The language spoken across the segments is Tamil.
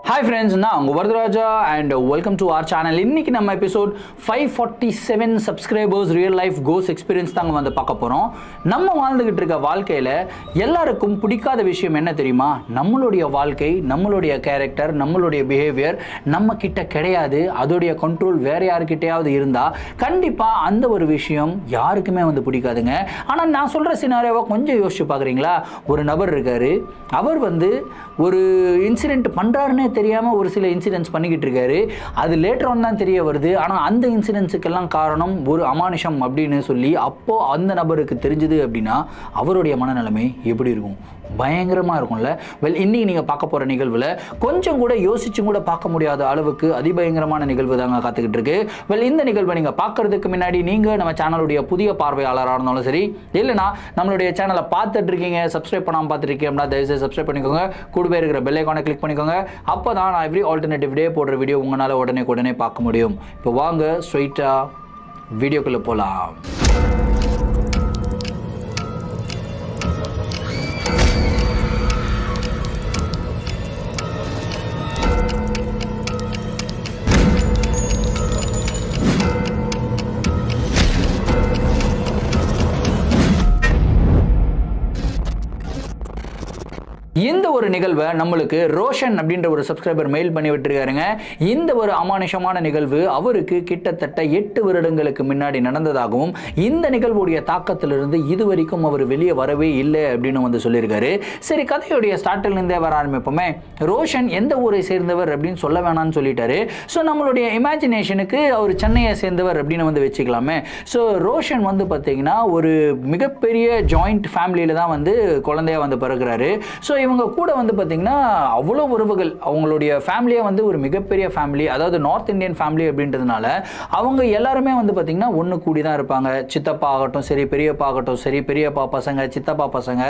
Hi friends, நான் உங்க Varadaraja and welcome to our channel. இன்னைக்கு நம்ம episode 547 subscribers real life ghost experience தாங்க வந்து பார்க்க போறோம். நம்ம வாழ்ந்துகிட்டு இருக்க வாழ்க்கையில எல்லாருக்கும் பிடிக்காத விஷயம் என்ன தெரியுமா? நம்மளுடைய வாழ்க்கை, நம்மளுடைய கேரக்டர், நம்மளுடைய பிஹேவியர் நம்ம கிட்ட கிடையாது. அதோடைய கண்ட்ரோல் வேற யார்கிட்டயாவது இருந்தா கண்டிப்பா அந்த ஒரு விஷயம் யாருக்குமே வந்து பிடிக்காதுங்க. ஆனா நான் சொல்ற சினாரியோவை கொஞ்சம் யோசிச்சு பார்க்குறீங்களா? ஒரு நபர் இருக்காரு, அவர் வந்து ஒரு இன்சிடென்ட் பண்றாருன்னே தெரியாம ஒரு சில இன்சிடென்ட்ஸ் பண்ணிக்கிட்டு இருக்காரு. அது லேட்டர் ஆன் தான் தெரிய வருது. ஆனால் அந்த இன்சிடென்ட்ஸுக்கெல்லாம் காரணம் ஒரு அமானுஷம் அப்படின்னு சொல்லி அப்போ அந்த நபருக்கு தெரிஞ்சது அப்படின்னா அவருடைய மனநிலைமை எப்படி இருக்கும்? பயங்கரமாக இருக்கும்ல. இன்னைக்கு நீங்கள் பார்க்க போகிற நிகழ்வில் கொஞ்சம் கூட யோசிச்சும் கூட பார்க்க முடியாத அளவுக்கு அதிபயங்கரமான நிகழ்வு தாங்க காத்துக்கிட்டு இருக்கு. இந்த நிகழ்வை நீங்கள் பார்க்கறதுக்கு முன்னாடி நீங்கள் நம்ம சேனலுடைய புதிய பார்வையாளராக இருந்தாலும் சரி, இல்லைனா நம்மளுடைய சேனலை பார்த்துட்டு இருக்கீங்க, சப்ஸ்கிரைப் பண்ணாமல் பார்த்துருக்கீங்க அப்படின்னா தயவுசெய்து சப்ஸ்கிரைப் பண்ணிக்கோங்க. கூடவே இருக்கிற பெல் ஐகானை கிளிக் பண்ணிக்கோங்க. அப்போ தான் நான் எவ்ரி ஆல்டர்னேட்டிவ் டே போடுற வீடியோ உங்களால் உடனே பார்க்க முடியும். இப்போ வாங்க ஸ்ட்ரைட்டாக வீடியோக்குள்ளே போகலாம். இந்த ஒரு நிகழ்வை நம்மளுக்கு ரோஷன் அப்படின்ற ஒரு சப்ஸ்கிரைபர் மெயில் பண்ணி விட்டுருக்காருங்க. இந்த ஒரு அமானுஷமான நிகழ்வு அவருக்கு கிட்டத்தட்ட 8 வருடங்களுக்கு முன்னாடி நடந்ததாகவும் இந்த நிகழ்வுடைய தாக்கத்திலிருந்து இதுவரைக்கும் அவர் வெளியே வரவே இல்லை அப்படின்னு வந்து சொல்லியிருக்காரு. சரி, கதையுடைய ஸ்டார்டிலிருந்தே வர ஆரம்பிப்போமே. ரோஷன் எந்த ஊரை சேர்ந்தவர் அப்படின்னு சொல்ல வேணாம்னு சொல்லிட்டாரு. ஸோ நம்மளுடைய இமேஜினேஷனுக்கு அவர் சென்னையை சேர்ந்தவர் அப்படின்னு வந்து வச்சுக்கலாமே. ஸோ ரோஷன் வந்து பார்த்தீங்கன்னா ஒரு மிகப்பெரிய ஜாயிண்ட் ஃபேமிலியில் தான் வந்து குழந்தையா வந்து பிறகுறாரு. ஸோ இவங்க கூட வந்து பார்த்தீங்கன்னா அவ்வளோ உறவுகள், அவங்களுடைய ஃபேமிலியே வந்து ஒரு மிகப்பெரிய ஃபேமிலி, அதாவது நார்த் இந்தியன் ஃபேமிலி அப்படின்றதுனால அவங்க எல்லாருமே வந்து பார்த்தீங்கன்னா ஒன்று கூடி தான் இருப்பாங்க. சித்தப்பா ஆகட்டும் சரி, பெரியப்பா ஆகட்டும் சரி, பெரியப்பா பசங்க, சித்தப்பா பசங்க,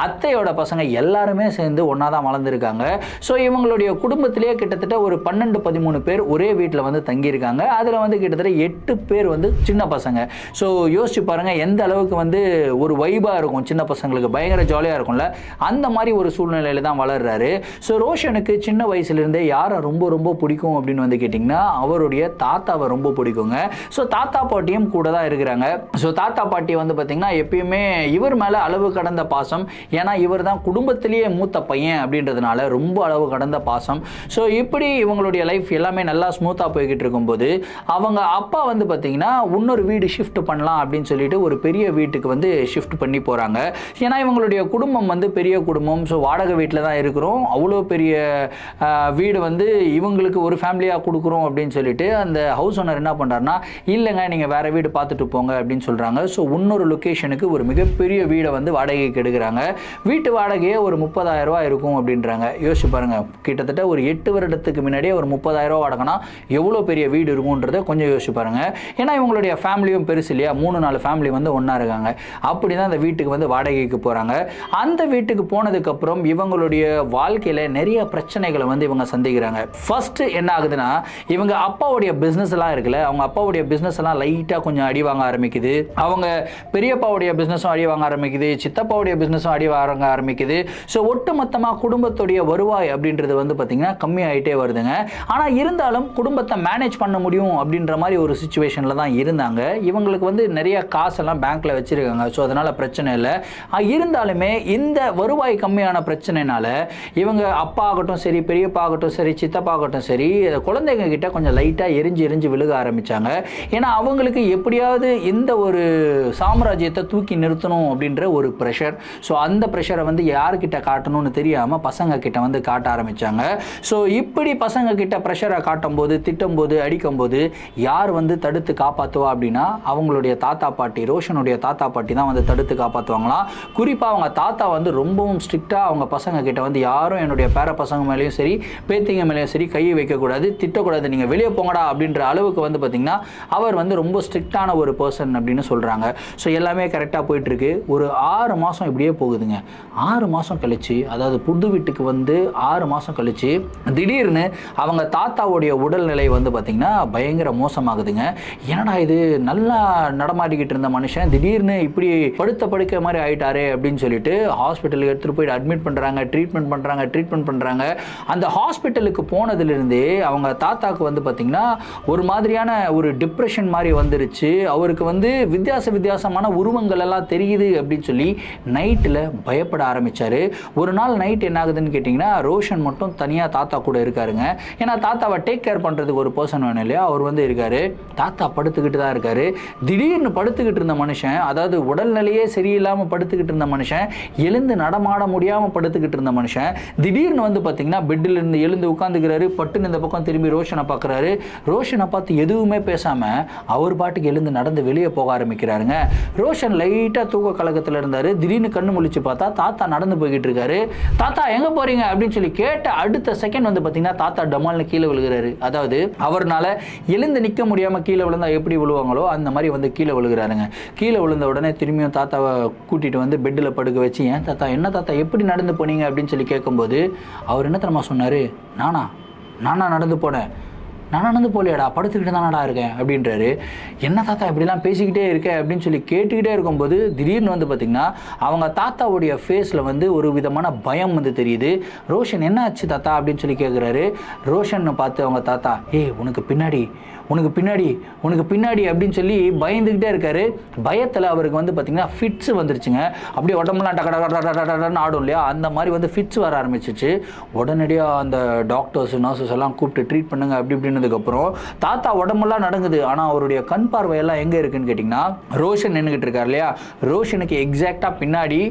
அத்தையோட பசங்க எல்லாருமே சேர்ந்து ஒன்றா தான் வளர்ந்துருக்காங்க. ஸோ இவங்களுடைய குடும்பத்திலேயே கிட்டத்தட்ட ஒரு 12-13 பேர் ஒரே வீட்டில் வந்து தங்கியிருக்காங்க. அதில் வந்து கிட்டத்தட்ட 8 பேர் வந்து சின்ன பசங்க. ஸோ யோசிச்சு பாருங்கள் எந்த அளவுக்கு வந்து ஒரு வைபாக இருக்கும், சின்ன பசங்களுக்கு பயங்கர ஜாலியாக இருக்கும்ல. அந்த மாதிரி ஒரு சூழ்நிலையில தான் வளர்றாரு. ஸோ ரோஷனுக்கு சின்ன வயசுலேருந்தே யாரை ரொம்ப ரொம்ப பிடிக்கும் அப்படின்னு வந்து கேட்டிங்கன்னா அவருடைய தாத்தாவை ரொம்ப பிடிக்குங்க. ஸோ தாத்தா பாட்டியும் கூட தான் இருக்கிறாங்க. ஸோ தாத்தா பாட்டி வந்து பார்த்தீங்கன்னா எப்பயுமே இவர் மேலே அளவு கடந்த பாசம். ஏன்னா இவர் தான் குடும்பத்திலேயே மூத்த பையன் அப்படின்றதுனால ரொம்ப அளவு கடந்த பாசம். ஸோ இப்படி இவங்களுடைய லைஃப் எல்லாமே நல்லா ஸ்மூத்தாக போய்கிட்டு இருக்கும்போது அவங்க அப்பா வந்து பார்த்தீங்கன்னா இன்னொரு வீடு ஷிஃப்ட் பண்ணலாம் அப்படின்னு சொல்லிட்டு ஒரு பெரிய வீட்டுக்கு வந்து ஷிஃப்ட் பண்ணி போகிறாங்க. ஏன்னா இவங்களுடைய குடும்பம் வந்து பெரிய குடும்பம். ஸோ வாடகை வீட்டில் தான் இருக்கிறோம், அவ்வளோ பெரிய வீடு வந்து இவங்களுக்கு ஒரு ஃபேமிலியாக கொடுக்குறோம் அப்படின்னு சொல்லிட்டு அந்த ஹவுஸ் ஓனர் என்ன பண்ணுறாருன்னா, இல்லைங்க நீங்கள் வேறு வீடு பார்த்துட்டு போங்க அப்படின்னு சொல்கிறாங்க. ஸோ இன்னொரு லொக்கேஷனுக்கு ஒரு மிகப்பெரிய வீடை வந்து வாடகைக்கு எடுக்கிறாங்க. வீட்டு வாடகையே ஒரு 30,000 ரூபா இருக்கும் அப்படின்றாங்க. யோசிச்சு பாருங்கள், கிட்டத்தட்ட ஒரு 8 வருடத்துக்கு முன்னாடியே ஒரு 30,000 ரூபா வாடகைனா எவ்வளோ பெரிய வீடு இருக்கும்ன்றதை கொஞ்சம் யோசிச்சு பாருங்கள். ஏன்னா இவங்களுடைய ஃபேமிலியும் பெருசு இல்லையா, 3-4 ஃபேமிலி வந்து ஒன்றா இருக்காங்க. அப்படி தான் அந்த வீட்டுக்கு வந்து வாடகைக்கு போகிறாங்க. அந்த வீட்டுக்கு போனதுக்கப்புறம் இவங்களுடைய வாழ்க்கையில் நிறைய பிரச்சனைகளை வந்து இவங்க சந்திக்கிறாங்க. ஃபர்ஸ்ட் என்ன ஆகுதுன்னா, இவங்க அப்பாவுடைய பிஸ்னஸ் எல்லாம் இருக்குல்ல, அவங்க அப்பாவுடைய பிஸ்னஸ் எல்லாம் லைட்டாக கொஞ்சம் அடி வாங்க ஆரம்பிக்குது. அவங்க பெரியப்பாவுடைய பிஸ்னஸும் அடி வாங்க ஆரம்பிக்குது, சித்தப்பாவுடைய பிஸ்னஸும் அடி வாங்க ஆரம்பிக்குது. ஸோ ஒட்டுமொத்தமாக குடும்பத்துடைய வருவாய் அப்படின்றது வந்து பார்த்தீங்கன்னா கம்மியாகிட்டே வருதுங்க. ஆனால் இருந்தாலும் குடும்பத்தை மேனேஜ் பண்ண முடியும் அப்படின்ற மாதிரி ஒரு சுச்சுவேஷனில் தான் இருந்தாங்க. இவங்களுக்கு வந்து நிறைய காசெல்லாம் பேங்க்கில் வச்சுருக்காங்க. ஸோ அதனால் பிரச்சனை இல்லை. இருந்தாலுமே இந்த வருவாய் கம்மியான பிரச்சனைனால இவங்க அப்பா ஆகட்டும் சரி, பெரியப்பா ஆகட்டும் சரி, சித்தப்பா ஆகட்டும் சரி, குழந்தைங்க கிட்ட கொஞ்சம் லைட்டாக எரிஞ்சு விழுக ஆரம்பித்தாங்க. ஏன்னா அவங்களுக்கு எப்படியாவது இந்த ஒரு சாம்ராஜ்யத்தை தூக்கி நிறுத்தணும் அப்படின்ற ஒரு ப்ரெஷர். ஸோ அந்த ப்ரெஷரை வந்து யார்கிட்ட காட்டணும்னு தெரியாமல் பசங்க கிட்ட வந்து காட்ட ஆரம்பித்தாங்க. ஸோ இப்படி பசங்க கிட்ட ப்ரெஷரை காட்டும் போது, திட்டும் போது, அடிக்கும் போது யார் வந்து தடுத்து காப்பாற்றுவா அப்படின்னா அவங்களுடைய தாத்தா பாட்டி, ரோஷனுடைய தாத்தா பாட்டி தான் வந்து தடுத்து காப்பாற்றுவாங்களாம். குறிப்பாக அவங்க தாத்தா வந்து ரொம்பவும் ஸ்ட்ரிக்டாக அவங்க பசங்க கிட்ட வந்து யாரும் என்னுடைய பேர பசங்க மேலேயும் சரி, பேத்திங்க மேலேயும் சரி கையை வைக்கக்கூடாது, திட்டக்கூடாது, நீங்கள் வெளியே போங்கடா அப்படின்ற அளவுக்கு வந்து பார்த்தீங்கன்னா அவர் வந்து ரொம்ப ஸ்ட்ரிக்டான ஒரு பர்சன் அப்படின்னு சொல்கிறாங்க. ஸோ எல்லாமே கரெக்டாக போயிட்டுருக்கு. ஒரு 6 மாதம் இப்படியே போகுதுங்க. 6 மாதம் கழிச்சு, அதாவது புது வீட்டுக்கு வந்து 6 மாதம் கழிச்சு திடீர்னு அவங்க தாத்தாவுடைய உடல்நிலை வந்து பார்த்திங்கன்னா பயங்கர மோசமாகுதுங்க. என்னடா இது, நல்லா நடமாடிக்கிட்டு இருந்த மனுஷன் திடீர்னு இப்படி படுத்த படுக்க மாதிரி ஆகிட்டாரே அப்படின்னு சொல்லிட்டு ஹாஸ்பிட்டலுக்கு எடுத்துகிட்டு போயிட்டு அட்மிட் ட்ரீட்மெண்ட் பண்ணுறாங்க. அந்த ஹாஸ்பிட்டலுக்கு போனதுலேருந்தே அவங்க தாத்தாக்கு வந்து பார்த்திங்கன்னா ஒரு மாதிரியான ஒரு டிப்ரெஷன் மாதிரி வந்துருச்சு. அவருக்கு வந்து வித்தியாசமான உருவங்கள் எல்லாம் தெரியுது அப்படின்னு சொல்லி நைட்டில் பயப்பட ஆரம்பித்தார். ஒரு நாள் நைட் என்ன ஆகுதுன்னு கேட்டிங்கன்னா, ரோஷன் மட்டும் தனியாக தாத்தா கூட இருக்காருங்க. ஏன்னா தாத்தாவை டேக் கேர் பண்ணுறதுக்கு ஒரு பர்சன் வேணும் இல்லையா, அவர் வந்து இருக்கார். தாத்தா படுத்துக்கிட்டு தான் இருக்கார். திடீர்னு படுத்துக்கிட்டு இருந்த மனுஷன், அதாவது உடல்நிலையே சரியில்லாமல் படுத்துக்கிட்டு இருந்த மனுஷன், எழுந்து நடமாட முடியாமல் படுத்துக்கிட்டு இருந்த மனுஷன் திடீர்னு வந்து பார்த்தீங்கன்னா பெட்டில் இருந்து எழுந்து உட்காந்துக்கிறாரு. பட்டுன்னு இந்த பக்கம் திரும்பி ரோஷனை பார்க்குறாரு. ரோஷனை பார்த்து எதுவுமே பேசாமல் அவர் பாட்டுக்கு எழுந்து நடந்து வெளியே போக ஆரம்பிக்கிறாருங்க. ரோஷன் லைட்டாக தூக்க கலக்கத்தில் இருந்தார். திடீர்னு கண்ணு முழிச்சு பார்த்தா தாத்தா நடந்து போய்கிட்டு இருக்காரு. தாத்தா எங்கே போகிறீங்க அப்படின்னு சொல்லி கேட்ட அடுத்த செகண்ட் வந்து பார்த்தீங்கன்னா தாத்தா டமால்னு கீழே விழுகிறாரு. அதாவது அவர்னால எழுந்து நிற்க முடியாமல் கீழே விழுந்தா எப்படி விழுவாங்களோ அந்த மாதிரி வந்து கீழே விழுகிறாருங்க. கீழே விழுந்த உடனே திரும்பியும் தாத்தாவை கூட்டிகிட்டு வந்து பெட்டில் படுக்க வச்சு, ஏன் தாத்தா என்ன தாத்தா எப்படி நடந்து போனீங்க அப்படின்னு சொல்லி கேட்கும்போது அவர் என்ன தெரியுமா சொன்னார், நானா நடந்து போனேன், நான் நடந்து போலையாடா, படுத்துக்கிட்டு தானடா இருக்கேன் அப்படின்றாரு. என்ன தாத்தா இப்படிலாம் பேசிக்கிட்டே இருக்கேன் அப்படின்னு சொல்லி கேட்டுக்கிட்டே இருக்கும்போது திடீர்னு வந்து பார்த்திங்கன்னா அவங்க தாத்தாவுடைய ஃபேஸில் வந்து ஒரு விதமான பயம் வந்து தெரியுது. ரோஷன் என்ன ஆச்சு தாத்தா அப்படின்னு சொல்லி கேட்குறாரு. ரோஷன் பார்த்து அவங்க தாத்தா, உனக்கு பின்னாடி அப்படின்னு சொல்லி பயந்துக்கிட்டே இருக்காரு. பயத்தில் அவருக்கு வந்து பார்த்திங்கன்னா ஃபிட்ஸ் வந்துருச்சுங்க. அப்படியே உடம்புலாம் டக்கடன்னு ஆடும் இல்லையா, அந்த மாதிரி வந்து ஃபிட்ஸ் வர ஆரம்பிச்சிச்சு. உடனடியாக அந்த டாக்டர்ஸ் நர்சஸ் எல்லாம் கூப்பிட்டு ட்ரீட் பண்ணுங்க அப்படி இப்படின்னதுக்கப்புறம் தாத்தா உடம்பெல்லாம் நடங்குது. ஆனால் அவருடைய கண் பார்வையெல்லாம் எங்கே இருக்குன்னு கேட்டிங்கன்னா, ரோஷன் நின்றுக்கிட்டு இருக்கார் இல்லையா, ரோஷனுக்கு எக்ஸாக்டாக பின்னாடி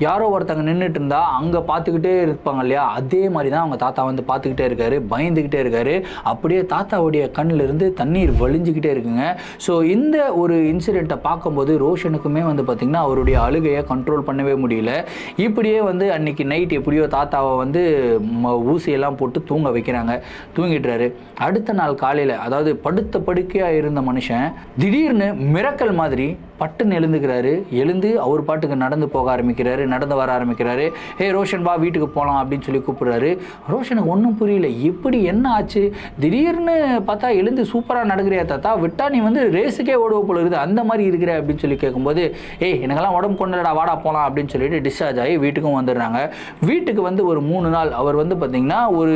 யாரோ ஒருத்தங்க நின்றுட்டு இருந்தா அங்கே பார்த்துக்கிட்டே இருப்பாங்க இல்லையா, அதே மாதிரி தான் அவங்க தாத்தா வந்து பார்த்துக்கிட்டே இருக்காரு, பயந்துக்கிட்டே இருக்காரு. அப்படியே தாத்தாவுடைய கண்ணிலிருந்து தண்ணீர் வழிஞ்சிக்கிட்டே இருக்குங்க. ஸோ இந்த ஒரு இன்சிடெண்ட்டை பார்க்கும்போது ரோஷனுக்குமே வந்து பார்த்திங்கன்னா அவருடைய அழுகையை கண்ட்ரோல் பண்ணவே முடியல. இப்படியே வந்து அன்னைக்கு நைட் எப்படியோ தாத்தாவை வந்து ஊசியெல்லாம் போட்டு தூங்க வைக்கிறாங்க. தூங்கிட்டுறாரு. அடுத்த நாள் காலையில், அதாவது படுத்த படுக்கையாக இருந்த மனுஷன் திடீர்னு மிரக்கல் மாதிரி பட்டுன்னு எழுந்துக்கிறாரு. எழுந்து அவர் பாட்டுக்கு நடந்து போக ஆரம்பிக்கிறாரு, நடந்து வர ஆரம்பிக்கிறாரு. ரோஷன் வா வீட்டுக்கு போகலாம் அப்படின்னு சொல்லி கூப்பிடுறாரு. ரோஷனுக்கு ஒன்றும் புரியல, இப்படி என்ன ஆச்சு, திடீர்னு பார்த்தா எழுந்து சூப்பராக நடக்கிறியா தாத்தா, விட்டா நீ வந்து ரேஸுக்கே ஓடுவ போல இருக்குது, அந்த மாதிரி இருக்கிற அப்படின்னு சொல்லி கேட்கும்போது, எனக்கெல்லாம் உடம்பு கொண்டுடா வாடா போகலாம் அப்படின்னு சொல்லிட்டு டிஸ்சார்ஜ் ஆகி வீட்டுக்கும் வந்துடுறாங்க. வீட்டுக்கு வந்து ஒரு 3 நாள் அவர் வந்து பார்த்திங்கன்னா ஒரு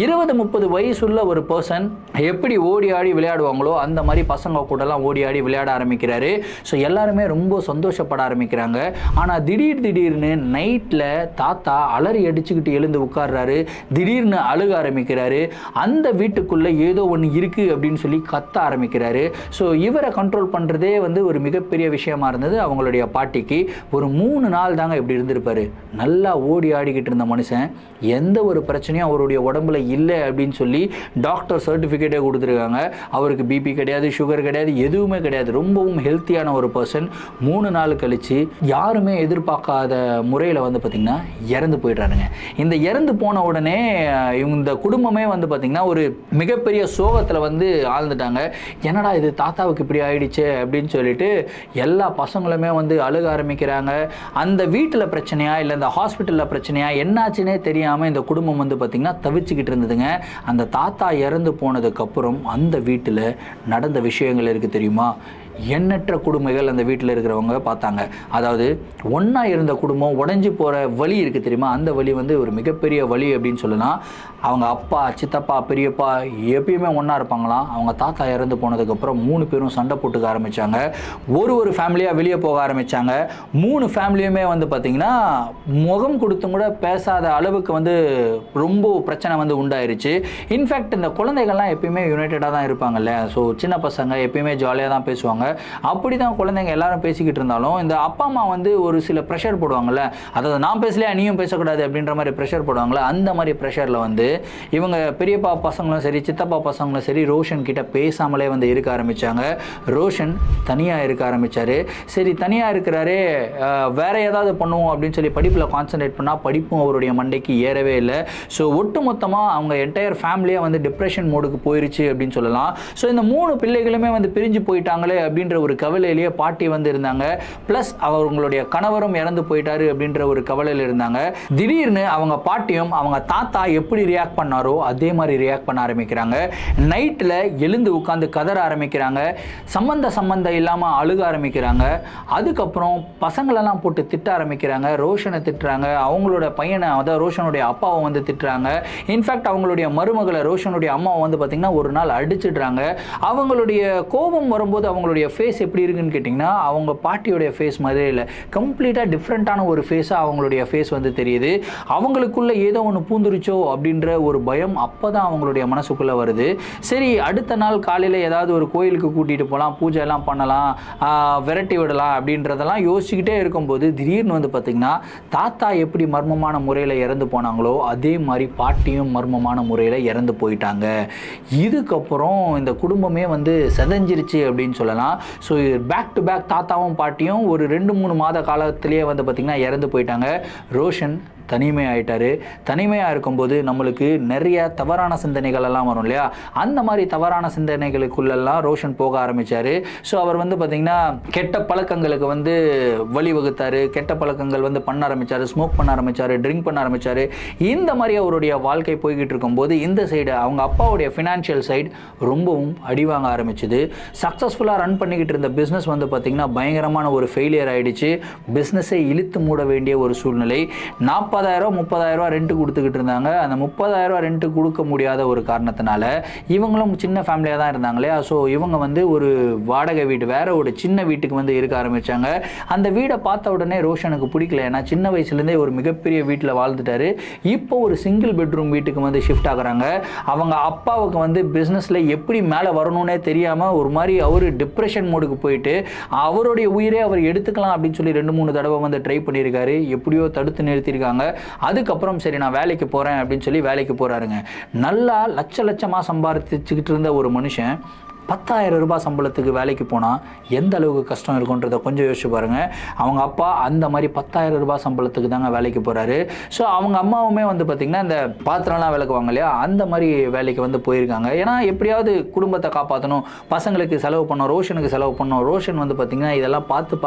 20-30 வயசுள்ள ஒரு பர்சன் எப்படி ஓடி ஆடி விளையாடுவாங்களோ அந்த மாதிரி பசங்க கூடலாம் ஓடி ஆடி விளையாட ஆரம்பிக்கிறாரு. ஸோ எல்லாருமே ரொம்ப சந்தோஷப்பட ஆரம்பிக்கிறாங்க. ஆனால் திடீர்னு நைட்டில் தாத்தா அலறி அடிச்சுக்கிட்டு எழுந்து உட்கார்றாரு. திடீர்னு அழுக ஆரம்பிக்கிறாரு. அந்த வீட்டுக்குள்ளே ஏதோ ஒன்று இருக்குது அப்படின்னு சொல்லி கத்த ஆரம்பிக்கிறாரு. ஸோ இவரை கண்ட்ரோல் பண்ணுறதே வந்து ஒரு மிகப்பெரிய விஷயமா இருந்தது அவங்களுடைய பாட்டிக்கு. ஒரு 3 நாள் தாங்க இப்படி இருந்திருப்பாரு. நல்லா ஓடி ஆடிக்கிட்டு இருந்த மனுஷன் எந்த ஒரு பிரச்சனையும் அவருடைய உடம்புல இல்லை அப்படின்னு சொல்லி டாக்டர் சர்டிஃபிகேட்டே கொடுத்துருக்காங்க. அவருக்கு பிபி கிடையாது, சுகர் கிடையாது, எதுவுமே கிடையாது. ரொம்பவும் ஹெல்த்தியான ஒரு பர்சன் 3 நாள் கழிச்சு யாருமே எதிர்பார்க்காத முறையில் வந்து பார்த்திங்கன்னா இறந்து போயிடுறாருங்க. இந்த இறந்து போன உடனே இந்த குடும்பமே வந்து பார்த்திங்கன்னா ஒரு மிகப்பெரிய சோகத்தில் வந்து ஆழ்ந்துட்டாங்க. என்னடா இது தாத்தாவுக்கு இப்படி ஆயிடுச்சு அப்படின்னு சொல்லிட்டு எல்லா பசங்களுமே வந்து அழுக ஆரம்பிக்கிறாங்க. அந்த வீட்டில் பிரச்சனையா இல்லை இந்த ஹாஸ்பிட்டலில் பிரச்சனையா என்னாச்சுன்னே தெரியாமல் இந்த குடும்பம் வந்து பார்த்திங்கன்னா தவிச்சுக்கிட்டு இருந்ததுங்க. அந்த தாத்தா இறந்து போனதுக்கப்புறம் அந்த வீட்டில் நடந்த விஷயங்கள் இருக்குது தெரியுமா, எண்ணற்ற குடும்பங்கள் அந்த வீட்டில் இருக்கிறவங்க பார்த்தாங்க. அதாவது ஒன்றா இருந்த குடும்பம் உடஞ்சி போகிற வலி இருக்குது தெரியுமா, அந்த வலி வந்து ஒரு மிகப்பெரிய வலி அப்படின்னு சொல்லலாம். அவங்க அப்பா, சித்தப்பா, பெரியப்பா எப்பயுமே ஒன்றா இருப்பாங்களாம். அவங்க தாத்தா இறந்து போனதுக்கப்புறம் 3 பேரும் சண்டை போட்டுக்க ஆரம்பித்தாங்க. ஒரு ஃபேமிலியாக வெளியே போக ஆரம்பித்தாங்க. 3 ஃபேமிலியுமே வந்து பார்த்திங்கன்னா முகம் கொடுத்தும் கூட பேசாத அளவுக்கு வந்து ரொம்ப பிரச்சனை வந்து உண்டாயிருச்சு. இன்ஃபேக்ட் இந்த குழந்தைகள்லாம் எப்பயுமே யுனைட்டடாக தான் இருப்பாங்கல்ல. ஸோ சின்ன பசங்க எப்பயுமே ஜாலியாக தான் பேசுவாங்க. அப்படி தான் குழந்தைங்க எல்லாரும் பேசிக்கிட்டு இருந்தாலும் இந்த அப்பா அம்மா வந்து ஒரு சில ப்ரெஷர் போடுவாங்கல்ல, அதாவது நான் பேசலையா நீயும் பேசக்கூடாது அப்படின்ற மாதிரி ப்ரெஷர் போடுவாங்களே, அந்த மாதிரி ப்ரெஷரில் வந்து இவங்க பெரியப்பா பசங்களும் சரி சித்தப்பா பசங்களும் சரி ரோஷன் கிட்ட பேசாமலே வந்து இருக்க ஆரம்பித்தாங்க. ரோஷன் தனியாக இருக்க ஆரம்பித்தார். சரி தனியாக இருக்கிறாரே, வேற ஏதாவது பண்ணுவோம் அப்படின்னு சொல்லி படிப்பில் கான்சன்ட்ரேட் பண்ணால் படிப்பும் அவருடைய மண்டைக்கு ஏறவே இல்லை. ஸோ ஒட்டு மொத்தமாக அவங்க என்டையர் ஃபேமிலியாக வந்து டிப்ரெஷன் மோடுக்கு போயிருச்சு அப்படின்னு சொல்லலாம். ஸோ இந்த 3 பிள்ளைகளுமே வந்து பிரிஞ்சு போயிட்டாங்களே அப்படின்னு அப்படின்ற ஒரு கவலையிலேயே பாட்டி வந்து இருந்தாங்க. பிளஸ் அவங்களுடைய கணவரும் இறந்து போயிட்டாரு அப்படின்ற ஒரு கவலையில் இருந்தாங்க. திடீர்னு அவங்க பாட்டியும் அவங்க தாத்தா எப்படி ரியாக்ட் பண்ணாரோ அதே மாதிரி ரியாக்ட் பண்ண ஆரம்பிக்கிறாங்க. நைட்டில் எழுந்து உட்காந்து கதற ஆரம்பிக்கிறாங்க. சம்பந்தம் இல்லாமல் அழுக ஆரம்பிக்கிறாங்க. அதுக்கப்புறம் பசங்களெல்லாம் போட்டு திட்ட ஆரம்பிக்கிறாங்க. ரோஷனை திட்டுறாங்க, அவங்களோட பையனை, அதாவது ரோஷனுடைய அப்பாவை வந்து திட்டுறாங்க. இன்ஃபேக்ட் அவங்களுடைய மருமகளை, ரோஷனுடைய அம்மாவை வந்து பார்த்தீங்கன்னா ஒரு நாள் அடிச்சிடுறாங்க. அவங்களுடைய கோபம் வரும்போது அவங்களுடைய ஃபேஸ் எப்படி இருக்குன்னு கேட்டிங்கன்னா அவங்க பாட்டியோடைய ஃபேஸ் மாதிரியே இல்லை, கம்ப்ளீட்டாக டிஃப்ரெண்ட்டான ஒரு ஃபேஸாக அவங்களுடைய ஃபேஸ் வந்து தெரியுது. அவங்களுக்குள்ள ஏதோ ஒன்று பூந்துருச்சோ அப்படின்ற ஒரு பயம் அப்போ தான் அவங்களுடைய மனசுக்குள்ளே வருது. சரி, அடுத்த நாள் காலையில் ஏதாவது ஒரு கோயிலுக்கு கூட்டிகிட்டு போகலாம், பூஜை எல்லாம் பண்ணலாம், விரட்டி விடலாம் அப்படின்றதெல்லாம் யோசிச்சுக்கிட்டே இருக்கும்போது திடீர்னு வந்து பார்த்திங்கன்னா தாத்தா எப்படி மர்மமான முறையில் இறந்து போனாங்களோ அதே மாதிரி பாட்டியும் மர்மமான முறையில் இறந்து போயிட்டாங்க. இதுக்கப்புறம் இந்த குடும்பமே வந்து செதஞ்சிருச்சு அப்படின்னு சொல்லலாம். ஸோ பேக் டு பேக் தாத்தாவும் பாட்டியும் ஒரு 2-3 மாத காலத்திலேயே வந்து பார்த்திங்கன்னா இறந்து போயிட்டாங்க. ரோஷன் தனிமையாயிட்டாரு. தனிமையாக இருக்கும்போது நம்மளுக்கு நிறைய தவறான சிந்தனைகள் எல்லாம் வரும் இல்லையா, அந்த மாதிரி தவறான சிந்தனைகளுக்குள்ளெல்லாம் ரோஷன் போக ஆரம்பித்தார். ஸோ அவர் வந்து பார்த்திங்கன்னா கெட்ட பழக்கங்களுக்கு வந்து வழிவகுத்தார். கெட்ட பழக்கங்கள் வந்து பண்ண ஆரம்பித்தார், ஸ்மோக் பண்ண ஆரம்பித்தார், ட்ரிங்க் பண்ண ஆரம்பித்தார். இந்த மாதிரி அவருடைய வாழ்க்கை போய்கிட்டு இருக்கும்போது இந்த சைடு அவங்க அப்பாவுடைய ஃபினான்ஷியல் சைடு ரொம்பவும் அடிவாங்க ஆரம்பிச்சுது. சக்ஸஸ்ஃபுல்லாக ரன் பண்ணிக்கிட்டு இருந்த பிஸ்னஸ் வந்து பார்த்திங்கன்னா பயங்கரமான ஒரு ஃபெயிலியர் ஆகிடுச்சு. பிஸ்னஸை இழுத்து மூட வேண்டிய ஒரு சூழ்நிலை. 40,000-30,000 ரெண்ட் கொடுத்துக்கிட்டு இருந்தாங்க. அந்த 30,000 ரெண்ட் கொடுக்க முடியாத ஒரு காரணத்தினால இவங்களும் சின்ன ஃபேமிலியாக தான் இருந்தாங்களே, ஸோ இவங்க வந்து ஒரு வாடகை வீடு, வேற ஒரு சின்ன வீட்டுக்கு வந்து இருக்க ஆரம்பித்தாங்க. அந்த வீடை பார்த்த உடனே ரோஷனுக்கு பிடிக்கல. ஏன்னா சின்ன வயசுலேருந்தே ஒரு மிகப்பெரிய வீட்டில் வாழ்ந்துட்டாரு. இப்போ ஒரு சிங்கிள் பெட்ரூம் வீட்டுக்கு வந்து ஷிஃப்ட் ஆகுறாங்க. அவங்க அப்பாவுக்கு வந்து பிஸ்னஸில் எப்படி மேலே வரணும்னே தெரியாமல் ஒரு மாதிரி அவர் டிப்ரெஷன் மோடுக்கு போயிட்டு அவருடைய உயிரே அவர் எடுத்துக்கலாம் அப்படின்னு சொல்லி 2-3 தடவை வந்து ட்ரை பண்ணியிருக்காரு. எப்படியோ தடுத்து நிறுத்தியிருக்காங்க. அதுக்கப்புறம் சரி நான் வேலைக்கு போகிறேன் அப்படின்னு சொல்லி வேலைக்கு போகிறாருங்க. நல்லா லட்சமாக சம்பாதிச்சுக்கிட்டு இருந்த ஒரு மனுஷன் 10,000 ரூபாய் சம்பளத்துக்கு வேலைக்கு போனால் எந்த அளவுக்கு கஷ்டம் இருக்குன்றதை கொஞ்சம் யோசிச்சு பாருங்கள். அவங்க அப்பா அந்த மாதிரி 10,000 ரூபாய் சம்பளத்துக்கு தாங்க வேலைக்கு போகிறாரு. ஸோ அவங்க அம்மாவுமே வந்து பார்த்திங்கன்னா இந்த பாத்திரம்லாம் விளக்குவாங்க இல்லையா, அந்த மாதிரி வேலைக்கு வந்து போயிருக்காங்க. ஏன்னா எப்படியாவது குடும்பத்தை காப்பாற்றணும், பசங்களுக்கு செலவு பண்ணணும், ரோஷனுக்கு செலவு பண்ணணும். ரோஷன் வந்து பார்த்திங்கன்னா இதெல்லாம்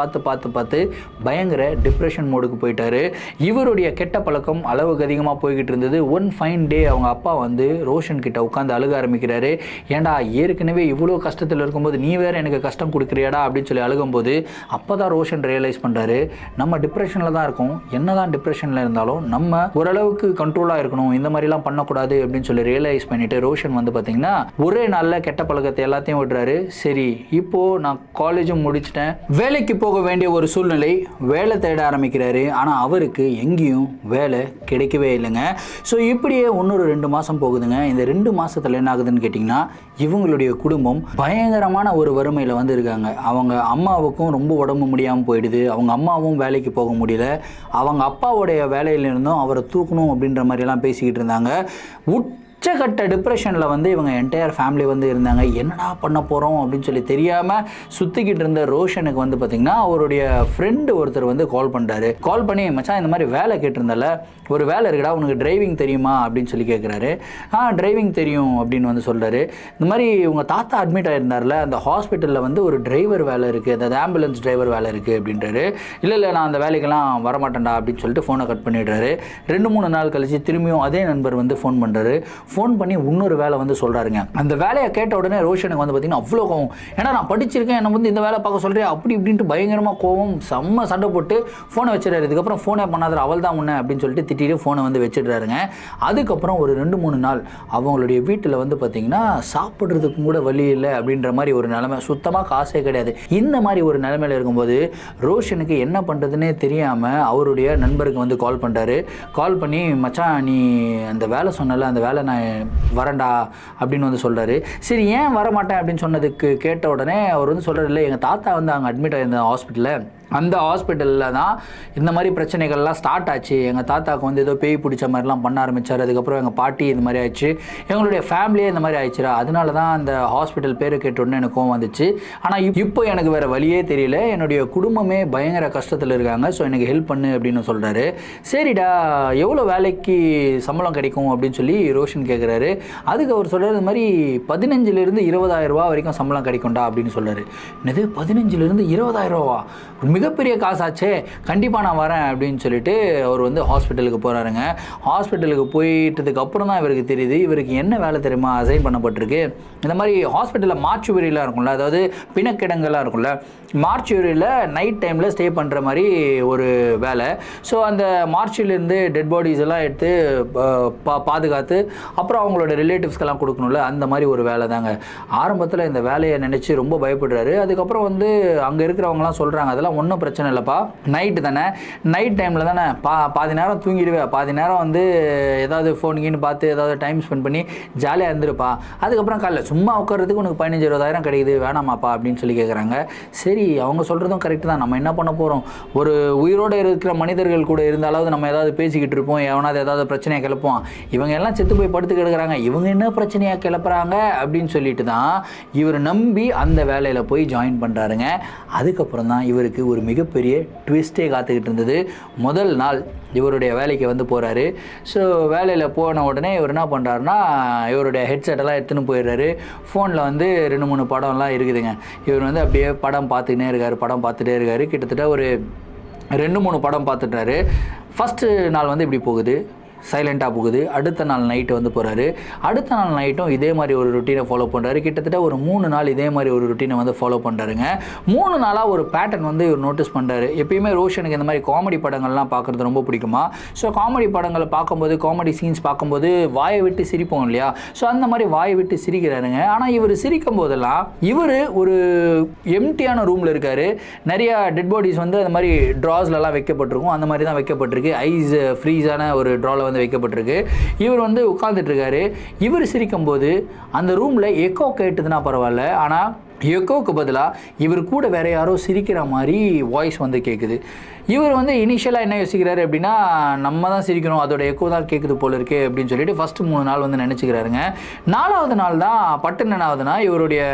பார்த்து பயங்கர டிப்ரெஷன் மோடுக்கு போயிட்டாரு. இவருடைய கெட்ட பழக்கம் அளவுக்கு அதிகமாக போய்கிட்டு இருந்தது. ஒன் ஃபைன் டே அவங்க அப்பா வந்து ரோஷன் கிட்ட உட்காந்து அழுக ஆரம்பிக்கிறாரு. ஏன்டா ஏற்கனவே இவ்வளோ கஷ்டத்தில் இருக்கும்போது நீ வேற எனக்கு கஷ்டம் கொடுக்குறியாடா அப்படின்னு சொல்லி அழுகும்போது அப்போ தான் ரோஷன் ரியலைஸ் பண்ணுறாரு, நம்ம டிப்ரெஷனில் தான் இருக்கோம், என்னதான் டிப்ரெஷனில் இருந்தாலும் நம்ம ஓரளவுக்கு கண்ட்ரோலாக இருக்கணும், இந்த மாதிரிலாம் பண்ணக்கூடாது அப்படின்னு சொல்லி ரியலைஸ் பண்ணிட்டு ரோஷன் வந்து பார்த்தீங்கன்னா ஒரே நாளில் கெட்ட பழக்கத்தை எல்லாத்தையும் விடுறாரு. சரி, இப்போது நான் காலேஜும் முடிச்சிட்டேன், வேலைக்கு போக வேண்டிய ஒரு சூழ்நிலை, வேலை தேட ஆரம்பிக்கிறாரு. ஆனால் அவருக்கு எங்கேயும் வேலை கிடைக்கவே இல்லைங்க. ஸோ இப்படியே இன்னொரு 2 மாதம் போகுதுங்க. இந்த 2 மாதத்தில் என்ன ஆகுதுன்னு கேட்டிங்கன்னா இவங்களுடைய குடும்பம் பயங்கரமான ஒரு வறுமையில் வந்து இருக்காங்க. அவங்க அம்மாவுக்கும் ரொம்ப உடம்பு முடியாமல் போயிடுது. அவங்க அம்மாவும் வேலைக்கு போக முடியல. அவங்க அப்பாவுடைய வேலையிலிருந்தும் அவரை தூக்கணும் அப்படின்ற மாதிரிலாம் பேசிக்கிட்டு இருந்தாங்க. உச்சக்கட்ட டிப்ரெஷனில் வந்து இவங்க என்டையர் ஃபேமிலி வந்து இருந்தாங்க. என்னடா பண்ண போகிறோம் அப்படின்னு சொல்லி தெரியாமல் சுற்றிக்கிட்டு இருந்த ரோஷனுக்கு வந்து பார்த்திங்கன்னா அவருடைய ஃப்ரெண்டு ஒருத்தர் வந்து கால் பண்ணுறாரு. கால் பண்ணி மச்சான் இந்த மாதிரி வேலை கேட்டிருந்தால, ஒரு வேலை இருக்குடா, உனக்கு டிரைவிங் தெரியுமா அப்படின்னு சொல்லி கேட்குறாரு. டிரைவிங் தெரியும் அப்படின்னு வந்து சொல்கிறாரு. இந்த மாதிரி உங்கள் தாத்தா அட்மிட் ஆகிருந்தார்ல, அந்த ஹாஸ்பிட்டலில் வந்து ஒரு டிரைவர் வேலை இருக்குது, அதாவது ஆம்புலன்ஸ் டிரைவர் வேலை இருக்குது அப்படின்றாரு. இல்லை நான் அந்த வேலைக்கெல்லாம் வரமாட்டேன்டா அப்படின்னு சொல்லிட்டு ஃபோனை கட் பண்ணிடுறாரு. 2-3 நாள் கழிச்சு திரும்பியும் அதே நண்பர் வந்து ஃபோன் பண்ணுறாரு. ஃபோன் பண்ணி இன்னொரு வேலை வந்து சொல்கிறாருங்க. அந்த வேலையை கேட்ட உடனே ரோஷனுக்கு வந்து பார்த்திங்கன்னா அவ்வளோ கோவம். ஏன்னா நான் படிச்சிருக்கேன், என்னை வந்து இந்த வேலை பார்க்க சொல்கிறேன் அப்படி இப்படின்ட்டு பயங்கரமாக கோவம், செம்ம சண்டை போட்டு ஃபோனை வச்சிடறாரு. இதுக்கப்புறம் ஃபோனே பண்ணாத அவள் தான் முன்ன அப்படின்னு சொல்லிட்டு திட்டிட்டு ஃபோனை வந்து வச்சிடுறாருங்க. அதுக்கப்புறம் ஒரு 2-3 நாள் அவங்களுடைய வீட்டில் வந்து பார்த்திங்கன்னா சாப்பிட்றதுக்கு கூட வழி இல்லை அப்படின்ற மாதிரி ஒரு நிலைமை, சுத்தமாக காசே கிடையாது. இந்த மாதிரி ஒரு நிலைமையில் இருக்கும்போது ரோஷனுக்கு என்ன பண்ணுறதுன்னே தெரியாமல் அவருடைய நண்பருக்கு வந்து கால் பண்ணுறாரு. கால் பண்ணி மச்சான் நீ அந்த வேலை சொன்னல, அந்த வேலை நான் வரேன்டா அப்படின்னு வந்து சொல்கிறாரு. சரி ஏன் வரமாட்டேன் அப்படின்னு சொன்னதுக்கு கேட்ட உடனே அவர் வந்து சொல்கிறார், இல்லை எங்கள் தாத்தா வந்து அங்கே அட்மிட் ஆகியிருந்த ஹாஸ்பிட்டலில் அந்த ஹாஸ்பிட்டலில் தான் இந்த மாதிரி பிரச்சனைகள்லாம் ஸ்டார்ட் ஆச்சு. எங்கள் தாத்தாவுக்கு வந்து ஏதோ பேய் பிடிச்ச மாதிரிலாம் பண்ண ஆரம்பித்தார். அதுக்கப்புறம் எங்கள் பாட்டி இந்த மாதிரி ஆயிடுச்சு, எங்களுடைய ஃபேமிலியே இந்த மாதிரி ஆயிடுச்சுரா, அதனால தான் அந்த ஹாஸ்பிட்டல் பேரை கேட்டோடனே எனக்கு கோவம் வந்துச்சு. ஆனால் இப்போ எனக்கு வேறு வழியே தெரியல, என்னுடைய குடும்பமே பயங்கர கஷ்டத்தில் இருக்காங்க, ஸோ எனக்கு ஹெல்ப் பண்ணு அப்படின்னு சொல்கிறாரு. சரிடா, எவ்வளோ வேலைக்கு சம்பளம் கிடைக்கும் அப்படின்னு சொல்லி ரோஷன் கேட்குறாரு. அதுக்கு அவர் சொல்கிறார், இந்த மாதிரி 15,000 20,000 ரூபா வரைக்கும் சம்பளம் கிடைக்கும்டா அப்படின்னு சொல்கிறாரு. என்னது 15,000 20,000 ரூபா, மிகப்பெரிய காசாச்சே, கண்டிப்பாக நான் வரேன் அப்படின்னு சொல்லிட்டு அவர் வந்து ஹாஸ்பிட்டலுக்கு போகிறாருங்க. ஹாஸ்பிட்டலுக்கு போயிட்டதுக்கு அப்புறம் தான் இவருக்கு தெரியுது, இவருக்கு என்ன வேலை தெரியுமா அசைன் பண்ணப்பட்டிருக்கு. இந்த மாதிரி ஹாஸ்பிட்டலில் மார்ச்சுவரிலாம் இருக்கும்ல, அதாவது பிணக்கிடங்கள்லாம் இருக்கும்ல, மார்ச்சுவரியில் நைட் டைமில் ஸ்டே பண்ணுற மாதிரி ஒரு வேலை. ஸோ அந்த மார்ச்சுவரியிலேருந்து டெட் பாடிஸ் எல்லாம் எடுத்து பாதுகாத்து அப்புறம் அவங்களோட ரிலேட்டிவ்ஸ்க்கெல்லாம் கொடுக்கணும்ல, அந்த மாதிரி ஒரு வேலை தாங்க. ஆரம்பத்தில் இந்த வேலையை நினச்சி ரொம்ப பயப்படுறாரு. அதுக்கப்புறம் வந்து அங்கே இருக்கிறவங்களாம் சொல்கிறாங்க, அதெல்லாம் ஒன்றும் பிரச்சனை இல்லைப்பா, நைட்டு தானே, நைட் டைமில் தானே, பாதி நேரம் தூங்கிடுவேன், பாதி நேரம் வந்து ஏதாவது ஃபோன் கீன்னு பார்த்து ஏதாவது டைம் ஸ்பெண்ட் பண்ணி ஜாலியாக இருந்துருப்பா, அதுக்கப்புறம் காலைல சும்மா உட்கார்றதுக்கு உனக்கு 15,000-20,000 கிடைக்குது, வேணாமாப்பா அப்படின்னு சொல்லி கேட்குறாங்க. சரி, அவங்க சொல்கிறதும் கரெக்டு தான், நம்ம என்ன பண்ண போகிறோம், ஒரு உயிரோடு இருக்கிற மனிதர்கள் கூட இருந்தாலாவது நம்ம ஏதாவது பேசிக்கிட்டு இருப்போம், எவனாவது ஏதாவது பிரச்சனையை கிளப்போம், இவங்க எல்லாம் செத்து போய் படுத்து கிடக்குறாங்க, இவங்க என்ன பிரச்சனையாக கிளப்புறாங்க அப்படின்னு சொல்லிட்டு தான் இவர் நம்பி அந்த வேலையில் போய் ஜாயின் பண்ணுறாருங்க. அதுக்கப்புறம் தான் இவருக்கு ஒரு மிகப்பெரிய ட்விஸ்டே காத்துக்கிட்டு இருந்தது. முதல் நாள் இவருடைய வேலைக்கு வந்து போகிறாரு. ஸோ வேலையில் போன உடனே இவர் என்ன பண்ணுறாருனா, இவருடைய ஹெட்செட்டெல்லாம் எடுத்துன்னு போயிடுறாரு. ஃபோனில் வந்து 2-3 படம்லாம் இருக்குதுங்க. இவர் வந்து அப்படியே படம் பார்த்துக்கிட்டே இருக்கார். கிட்டத்தட்ட ஒரு 2-3 படம் பார்த்துட்டாரு. ஃபஸ்ட்டு நாள் வந்து இப்படி போகுது, சைலண்ட்டாக போகுது. அடுத்த நாள் நைட்டு வந்து போகிறாரு. அடுத்த நாள் நைட்டும் இதே மாதிரி ஒரு ருட்டீனை ஃபாலோ பண்ணுறாரு. கிட்டத்தட்ட ஒரு 3 நாள் இதே மாதிரி ஒரு ருட்டீனை வந்து ஃபாலோ பண்ணுறாருங்க. 3 நாளாக ஒரு பேட்டர்ன் வந்து இவர் நோட்டீஸ் பண்ணுறாரு. எப்பயுமே ரோஷனுக்கு இந்த மாதிரி காமெடி படங்கள்லாம் பார்க்குறது ரொம்ப பிடிக்குமா. ஸோ காமெடி படங்களை பார்க்கும்போது, காமெடி சீன்ஸ் பார்க்கும்போது வாயை விட்டு சிரிப்போம் இல்லையா, ஸோ அந்த மாதிரி வாயை விட்டு சிரிக்கிறாருங்க. ஆனால் இவர் சிரிக்கும் போதெல்லாம் இவர் ஒரு எம்டியான ரூமில் இருக்கார். நிறையா டெட் பாடிஸ் வந்து அந்த மாதிரி ட்ராஸ்லலாம் வைக்கப்பட்டிருக்கும், அந்த மாதிரி தான் வைக்கப்பட்டிருக்கு. ஐஸ் ஃப்ரீஸான ஒரு ட்ராவில் வந்து வைக்கப்பட்டிருக்கு. இவர் வந்து உட்கார்ந்துட்டு இருக்காரு. இவர் சிரிக்கும் போது அந்த ரூம்ல எக்கோ கேட்டதுன்னா பரவாயில்ல, ஆனால் எக்கோவுக்கு பதிலாக இவர் கூட வேற யாரோ சிரிக்கிற மாதிரி வாய்ஸ் வந்து கேட்குது. இவர் வந்து இனிஷியலாக என்ன யோசிக்கிறாரு அப்படின்னா, நம்ம தான் சிரிக்கணும், அதோட எக்கோ தான் கேட்குது போல இருக்கே அப்படின்னு சொல்லிட்டு ஃபஸ்ட்டு 3 நாள் வந்து நினச்சிக்கிறாருங்க. 4வது நாள் தான் பட்டுன்னு என்ன ஆகுதுன்னா, இவருடைய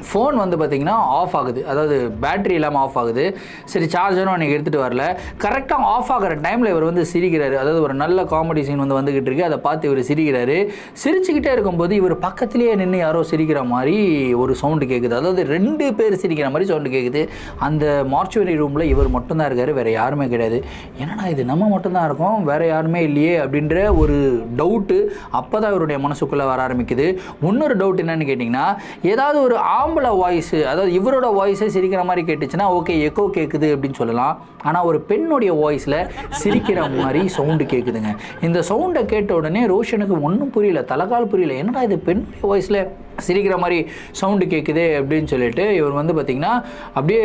ஃபோன் வந்து பார்த்திங்கன்னா ஆஃப் ஆகுது, அதாவது பேட்ரி இல்லாமல் ஆஃப் ஆகுது. சரி, சார்ஜரும் அன்றைக்கி எடுத்துகிட்டு வரல. கரெக்டாக ஆஃப் ஆகிற டைமில் இவர் வந்து சிரிக்கிறாரு. அதாவது ஒரு நல்ல காமெடி சீன் வந்து வந்துக்கிட்டு இருக்கு, அதை பார்த்து இவர் சிரிக்கிறாரு. சிரிச்சுக்கிட்டே இருக்கும்போது இவர் பக்கத்துலேயே நின்று யாரோ சிரிக்கிற மாதிரி ஒரு சவுண்டு கேட்குது. அதாவது 2 பேர் சிரிக்கிற மாதிரி சவுண்டு கேட்குது. அந்த மார்ச்சுவரி ரூமில் இவர் மட்டும்தான் இருக்கார், வேறு யாருமே கிடையாது. என்னடா இது, நம்ம மட்டும்தான் இருக்கோம், வேறு யாருமே இல்லையே அப்படின்ற ஒரு டவுட்டு அப்போ தான் இவருடைய மனசுக்குள்ளே வர ஆரம்பிக்குது. இன்னொரு டவுட் என்னன்னு கேட்டிங்கன்னா, ஏதாவது ஒரு ஆம்பளை வாய்ஸ், அதாவது இவரோட வாய்ஸே சிரிக்கிற மாதிரி கேட்டுச்சுன்னா ஓகே, எக்கோ கேட்குது அப்படின்னு சொல்லலாம். ஆனால் ஒரு பெண்ணுடைய வாய்ஸில் சிரிக்கிற மாதிரி சவுண்டு கேட்குதுங்க. இந்த சவுண்டை கேட்ட உடனே ரோஷனுக்கு ஒன்றும் புரியல, தலைகால் புரியல. என்னடா இது, பெண்ணுடைய வாய்ஸில் சிரிக்கிற மாதிரி சவுண்டு கேட்குது அப்படின்னு சொல்லிட்டு இவர் வந்து பார்த்திங்கன்னா அப்படியே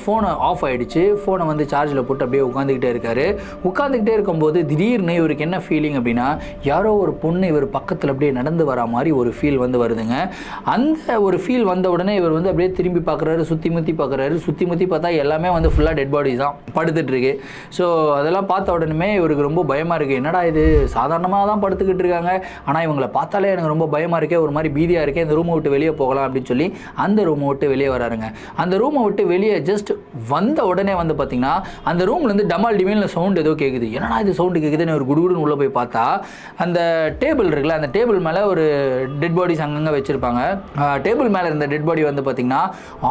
ஃபோனை ஆஃப் ஆகிடுச்சு. ஃபோனை வந்து சார்ஜில் போட்டு அப்படியே உட்காந்துக்கிட்டே இருக்கும்போது திடீர்னு இவருக்கு என்ன ஃபீலிங் அப்படின்னா, யாரோ ஒரு பொண்ணு இவர் பக்கத்தில் அப்படியே நடந்து வர மாதிரி ஒரு ஃபீல் வந்து வருதுங்க. அந்த ஒரு ஃபீல் வந்த உடனே இவர் வந்து அப்படியே திரும்பி பார்க்குறாரு, சுற்றி முற்றி பார்த்தா எல்லாமே வந்து ஃபுல்லாக டெட் பாடிஸ் தான் படுத்துட்ருக்கு. ஸோ அதெல்லாம் பார்த்த உடனே இவருக்கு ரொம்ப பயமாக இருக்குது. என்னடா இது, சாதாரணமாக தான் படுத்துக்கிட்டு இருக்காங்க, ஆனால் இவங்களை பார்த்தாலே எனக்கு ரொம்ப பயமாக இருக்கே, ஒரு மாதிரி பீதியாக இருக்கேன், இந்த ரூமை விட்டு வெளியே போகலாம் அப்படின்னு சொல்லி அந்த ரூமை விட்டு வெளியே வராருங்க. அந்த ரூமை விட்டு வெளியே ஜஸ்ட் வந்த உடனே வந்து பார்த்தீங்கன்னா அந்த ரூம்லேருந்து டமால் டிமில்னு சவுண்ட் ஏதோ கேட்குது. என்னடா இது சவுண்டு கேட்குதுன்னு ஒரு குடுகுடுன்னு உள்ளே போய் பார்த்தா, அந்த டேபிள் இருக்குல்ல, அந்த டேபிள் மேலே ஒரு டெட் பாடிஸ் அங்கங்கே வச்சுருப்பாங்க. டேபிள் மேலே இருந்த டெட் பாடி வந்து பார்த்தீங்கன்னா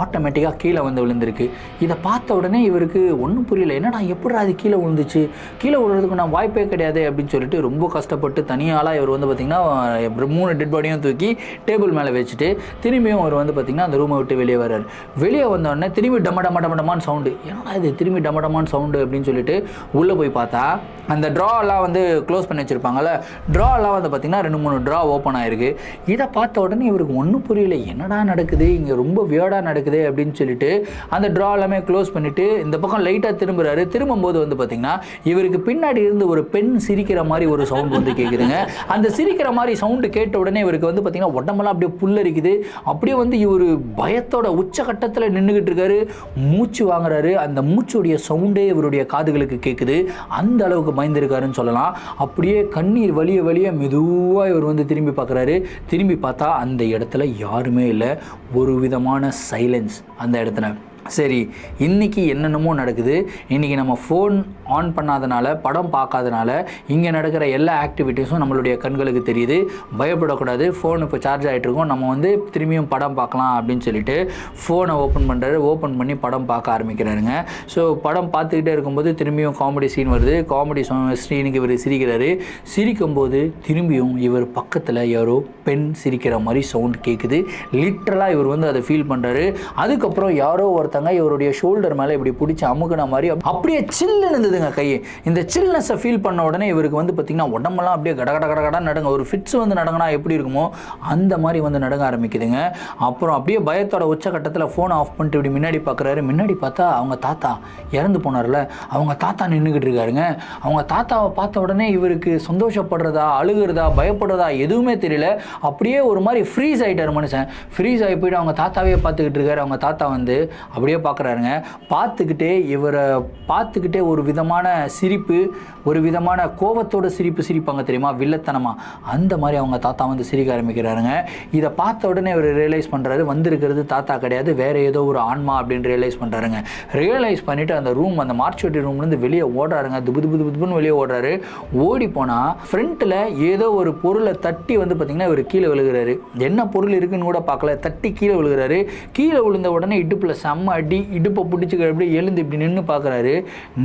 ஆட்டோமேட்டிக்காக கீழே வந்து விழுந்திருக்கு. இதை பார்த்த உடனே இவருக்கு ஒன்றும் புரியல. என்னடா, எப்படா அது கீழே விழுந்துச்சு, கீழே விழுறதுக்கு நான் வாய்ப்பே கிடையாது அப்படின்னு சொல்லிட்டு ரொம்ப கஷ்டப்பட்டு தனியாளாக இவர் வந்து பார்த்தீங்கன்னா 3 டெட் பாடியும் தூக்கி டேபிள் மேலே வச்சுட்டு திரும்பியும் அவர் வந்து பார்த்திங்கன்னா அந்த ரூமை விட்டு வெளியே வர்றாரு. வெளியே வந்தோடனே திரும்பி டமடமான்னு சவுண்டு. ஏன்னா இது திரும்பி டமடமான்னு சவுண்டு அப்படின்னு சொல்லிட்டு உள்ளே போய் பார்த்தா அந்த ட்ராலாம் வந்து க்ளோஸ் பண்ணி வச்சுருப்பாங்கள்ல, ட்ராலாம் வந்து பார்த்திங்கன்னா 2-3 ட்ரா ஓப்பன் ஆகிருக்கு. இதை பார்த்த உடனே இவருக்கு ஒன்றும் புரியல. என்னடா நடக்குது இங்கே, ரொம்ப வியர்டாக நடக்குது அப்படின்னு சொல்லிட்டு அந்த ட்ரா எல்லாமே க்ளோஸ் பண்ணிவிட்டு இந்த பக்கம் லைட்டாக திரும்புகிறாரு. திரும்பும்போது வந்து பார்த்திங்கன்னா இவருக்கு பின்னாடி இருந்து ஒரு பெண் சிரிக்கிற மாதிரி ஒரு சவுண்ட் வந்து கேட்குதுங்க. அந்த சிரிக்கிற மாதிரி சவுண்டு கேட்ட உடனே இவருக்கு வந்து பார்த்திங்கன்னா உடம்பெல்லாம் அப்படியே புல்லரிக்குது. அப்படியே வந்து இவர் பயத்தோட உச்சகட்டத்தில் நின்றுக்கிட்டு இருக்காரு. மூச்சு வாங்குறாரு. அந்த மூச்சுடைய சவுண்டே இவருடைய காதுகளுக்கு கேட்குது. அந்த அளவுக்கு பயந்துருக்காருன்னு சொல்லலாம். அப்படியே கண்ணீர் வலிய வலிய மெதுவாக இவர் வந்து திரும்பி பார்க்குறாரு. திரும்பி பார்த்தா அந்த இடத்துல யாருமே இல்லை. ஒரு விதமான சைலன்ஸ் அந்த இடத்துல. சரி, இன்றைக்கி என்னென்னமோ நடக்குது. இன்றைக்கி நம்ம ஃபோன் ஆன் பண்ணாதனால, படம் பார்க்காதனால இங்கே நடக்கிற எல்லா ஆக்டிவிட்டீஸும் நம்மளுடைய கண்களுக்கு தெரியுது. பயப்படக்கூடாது, ஃபோன் இப்போ சார்ஜ் ஆகிட்ருக்கோம், நம்ம வந்து திரும்பியும் படம் பார்க்கலாம் அப்படின்னு சொல்லிட்டு ஃபோனை ஓப்பன் பண்ணுறாரு. ஓப்பன் பண்ணி படம் பார்க்க ஆரம்பிக்கிறாருங்க. ஸோ படம் பார்த்துக்கிட்டே இருக்கும்போது திரும்பியும் காமெடி சீன் வருது. காமெடி சீனுக்கு இவர் சிரிக்கிறாரு. சிரிக்கும்போது திரும்பியும் இவர் பக்கத்தில் யாரோ பெண் சிரிக்கிற மாதிரி சவுண்ட் கேட்குது. லிட்ரலாக இவர் வந்து அதை ஃபீல் பண்ணுறாரு. அதுக்கப்புறம் யாரோ ஒருத்தங்க இவருடைய ஷோல்டர் மேலே இப்படி பிடிச்சி அமுக்குன மாதிரி அப்படியே சில்லுன்னு இருந்ததுங்க கையை. இந்த சில்னஸை ஃபீல் பண்ண உடனே இவருக்கு வந்து பார்த்திங்கன்னா உடம்பெல்லாம் அப்படியே கட கட கட கட நடுங்க. ஒரு ஃபிட்ஸ் வந்து நடங்கினா எப்படி இருக்குமோ அந்த மாதிரி வந்து நடங்க ஆரம்பிக்குதுங்க. அப்புறம் அப்படியே பயத்தோட உச்சக்கட்டத்தில் ஃபோனை ஆஃப் பண்ணிட்டு இப்படி முன்னாடி பார்க்குறாரு. முன்னாடி பார்த்தா அவங்க தாத்தா இறந்து போனார்ல, அவங்க தாத்தா நின்றுக்கிட்டு இருக்காருங்க. அவங்க தாத்தாவை பார்த்த உடனே இவருக்கு சந்தோஷப்படுறதா, அழுகிறதா, பயப்படுறதா எதுவுமே தெரியல. அப்படியே ஒரு மாதிரி ஃப்ரீஸ் ஆகிட்டார் மனுஷன். ஃப்ரீஸ் ஆகி போய்ட்டு அவங்க தாத்தாவே பார்த்துக்கிட்டு இருக்காரு. அவங்க தாத்தா வந்து அப்படியே பார்க்குறாருங்க. பார்த்துக்கிட்டே இவரை பார்த்துக்கிட்டே ஒரு விதமான சிரிப்பு, ஒரு விதமான கோபத்தோட சிரிப்பாங்க தெரியுமா, வில்லத்தனமா, அந்த மாதிரி அவங்க தாத்தா வந்து சிரிக்க ஆரம்பிக்கிறாருங்க. இதை பார்த்த உடனே இவர் ரியலைஸ் பண்ணுறாரு, வந்திருக்கிறது தாத்தா கிடையாது, வேறு ஏதோ ஒரு ஆன்மா அப்படின்னு ரியலைஸ் பண்ணுறாருங்க. ரியலைஸ் பண்ணிவிட்டு அந்த ரூம், அந்த மார்ச்சுவரி ரூம்லேருந்து வெளியே ஓடுறாருங்க. துபுன்னு வெளியே ஓடுறாரு. ஓடி போனால் ஃப்ரண்ட்டில் ஏதோ ஒரு பொருளை தட்டி வந்து பார்த்திங்கன்னா இவர் கீழே விழுகிறாரு. என்ன பொருள் இருக்குன்னு கூட பார்க்கல, தட்டி கீழே விழுகிறாரு. கீழே விழுந்த உடனே இடுப்பில் செம்ம அடி. இடுப்பை பிடிச்சிக்க அப்படியே எழுந்து இப்படி நின்று பார்க்குறாரு.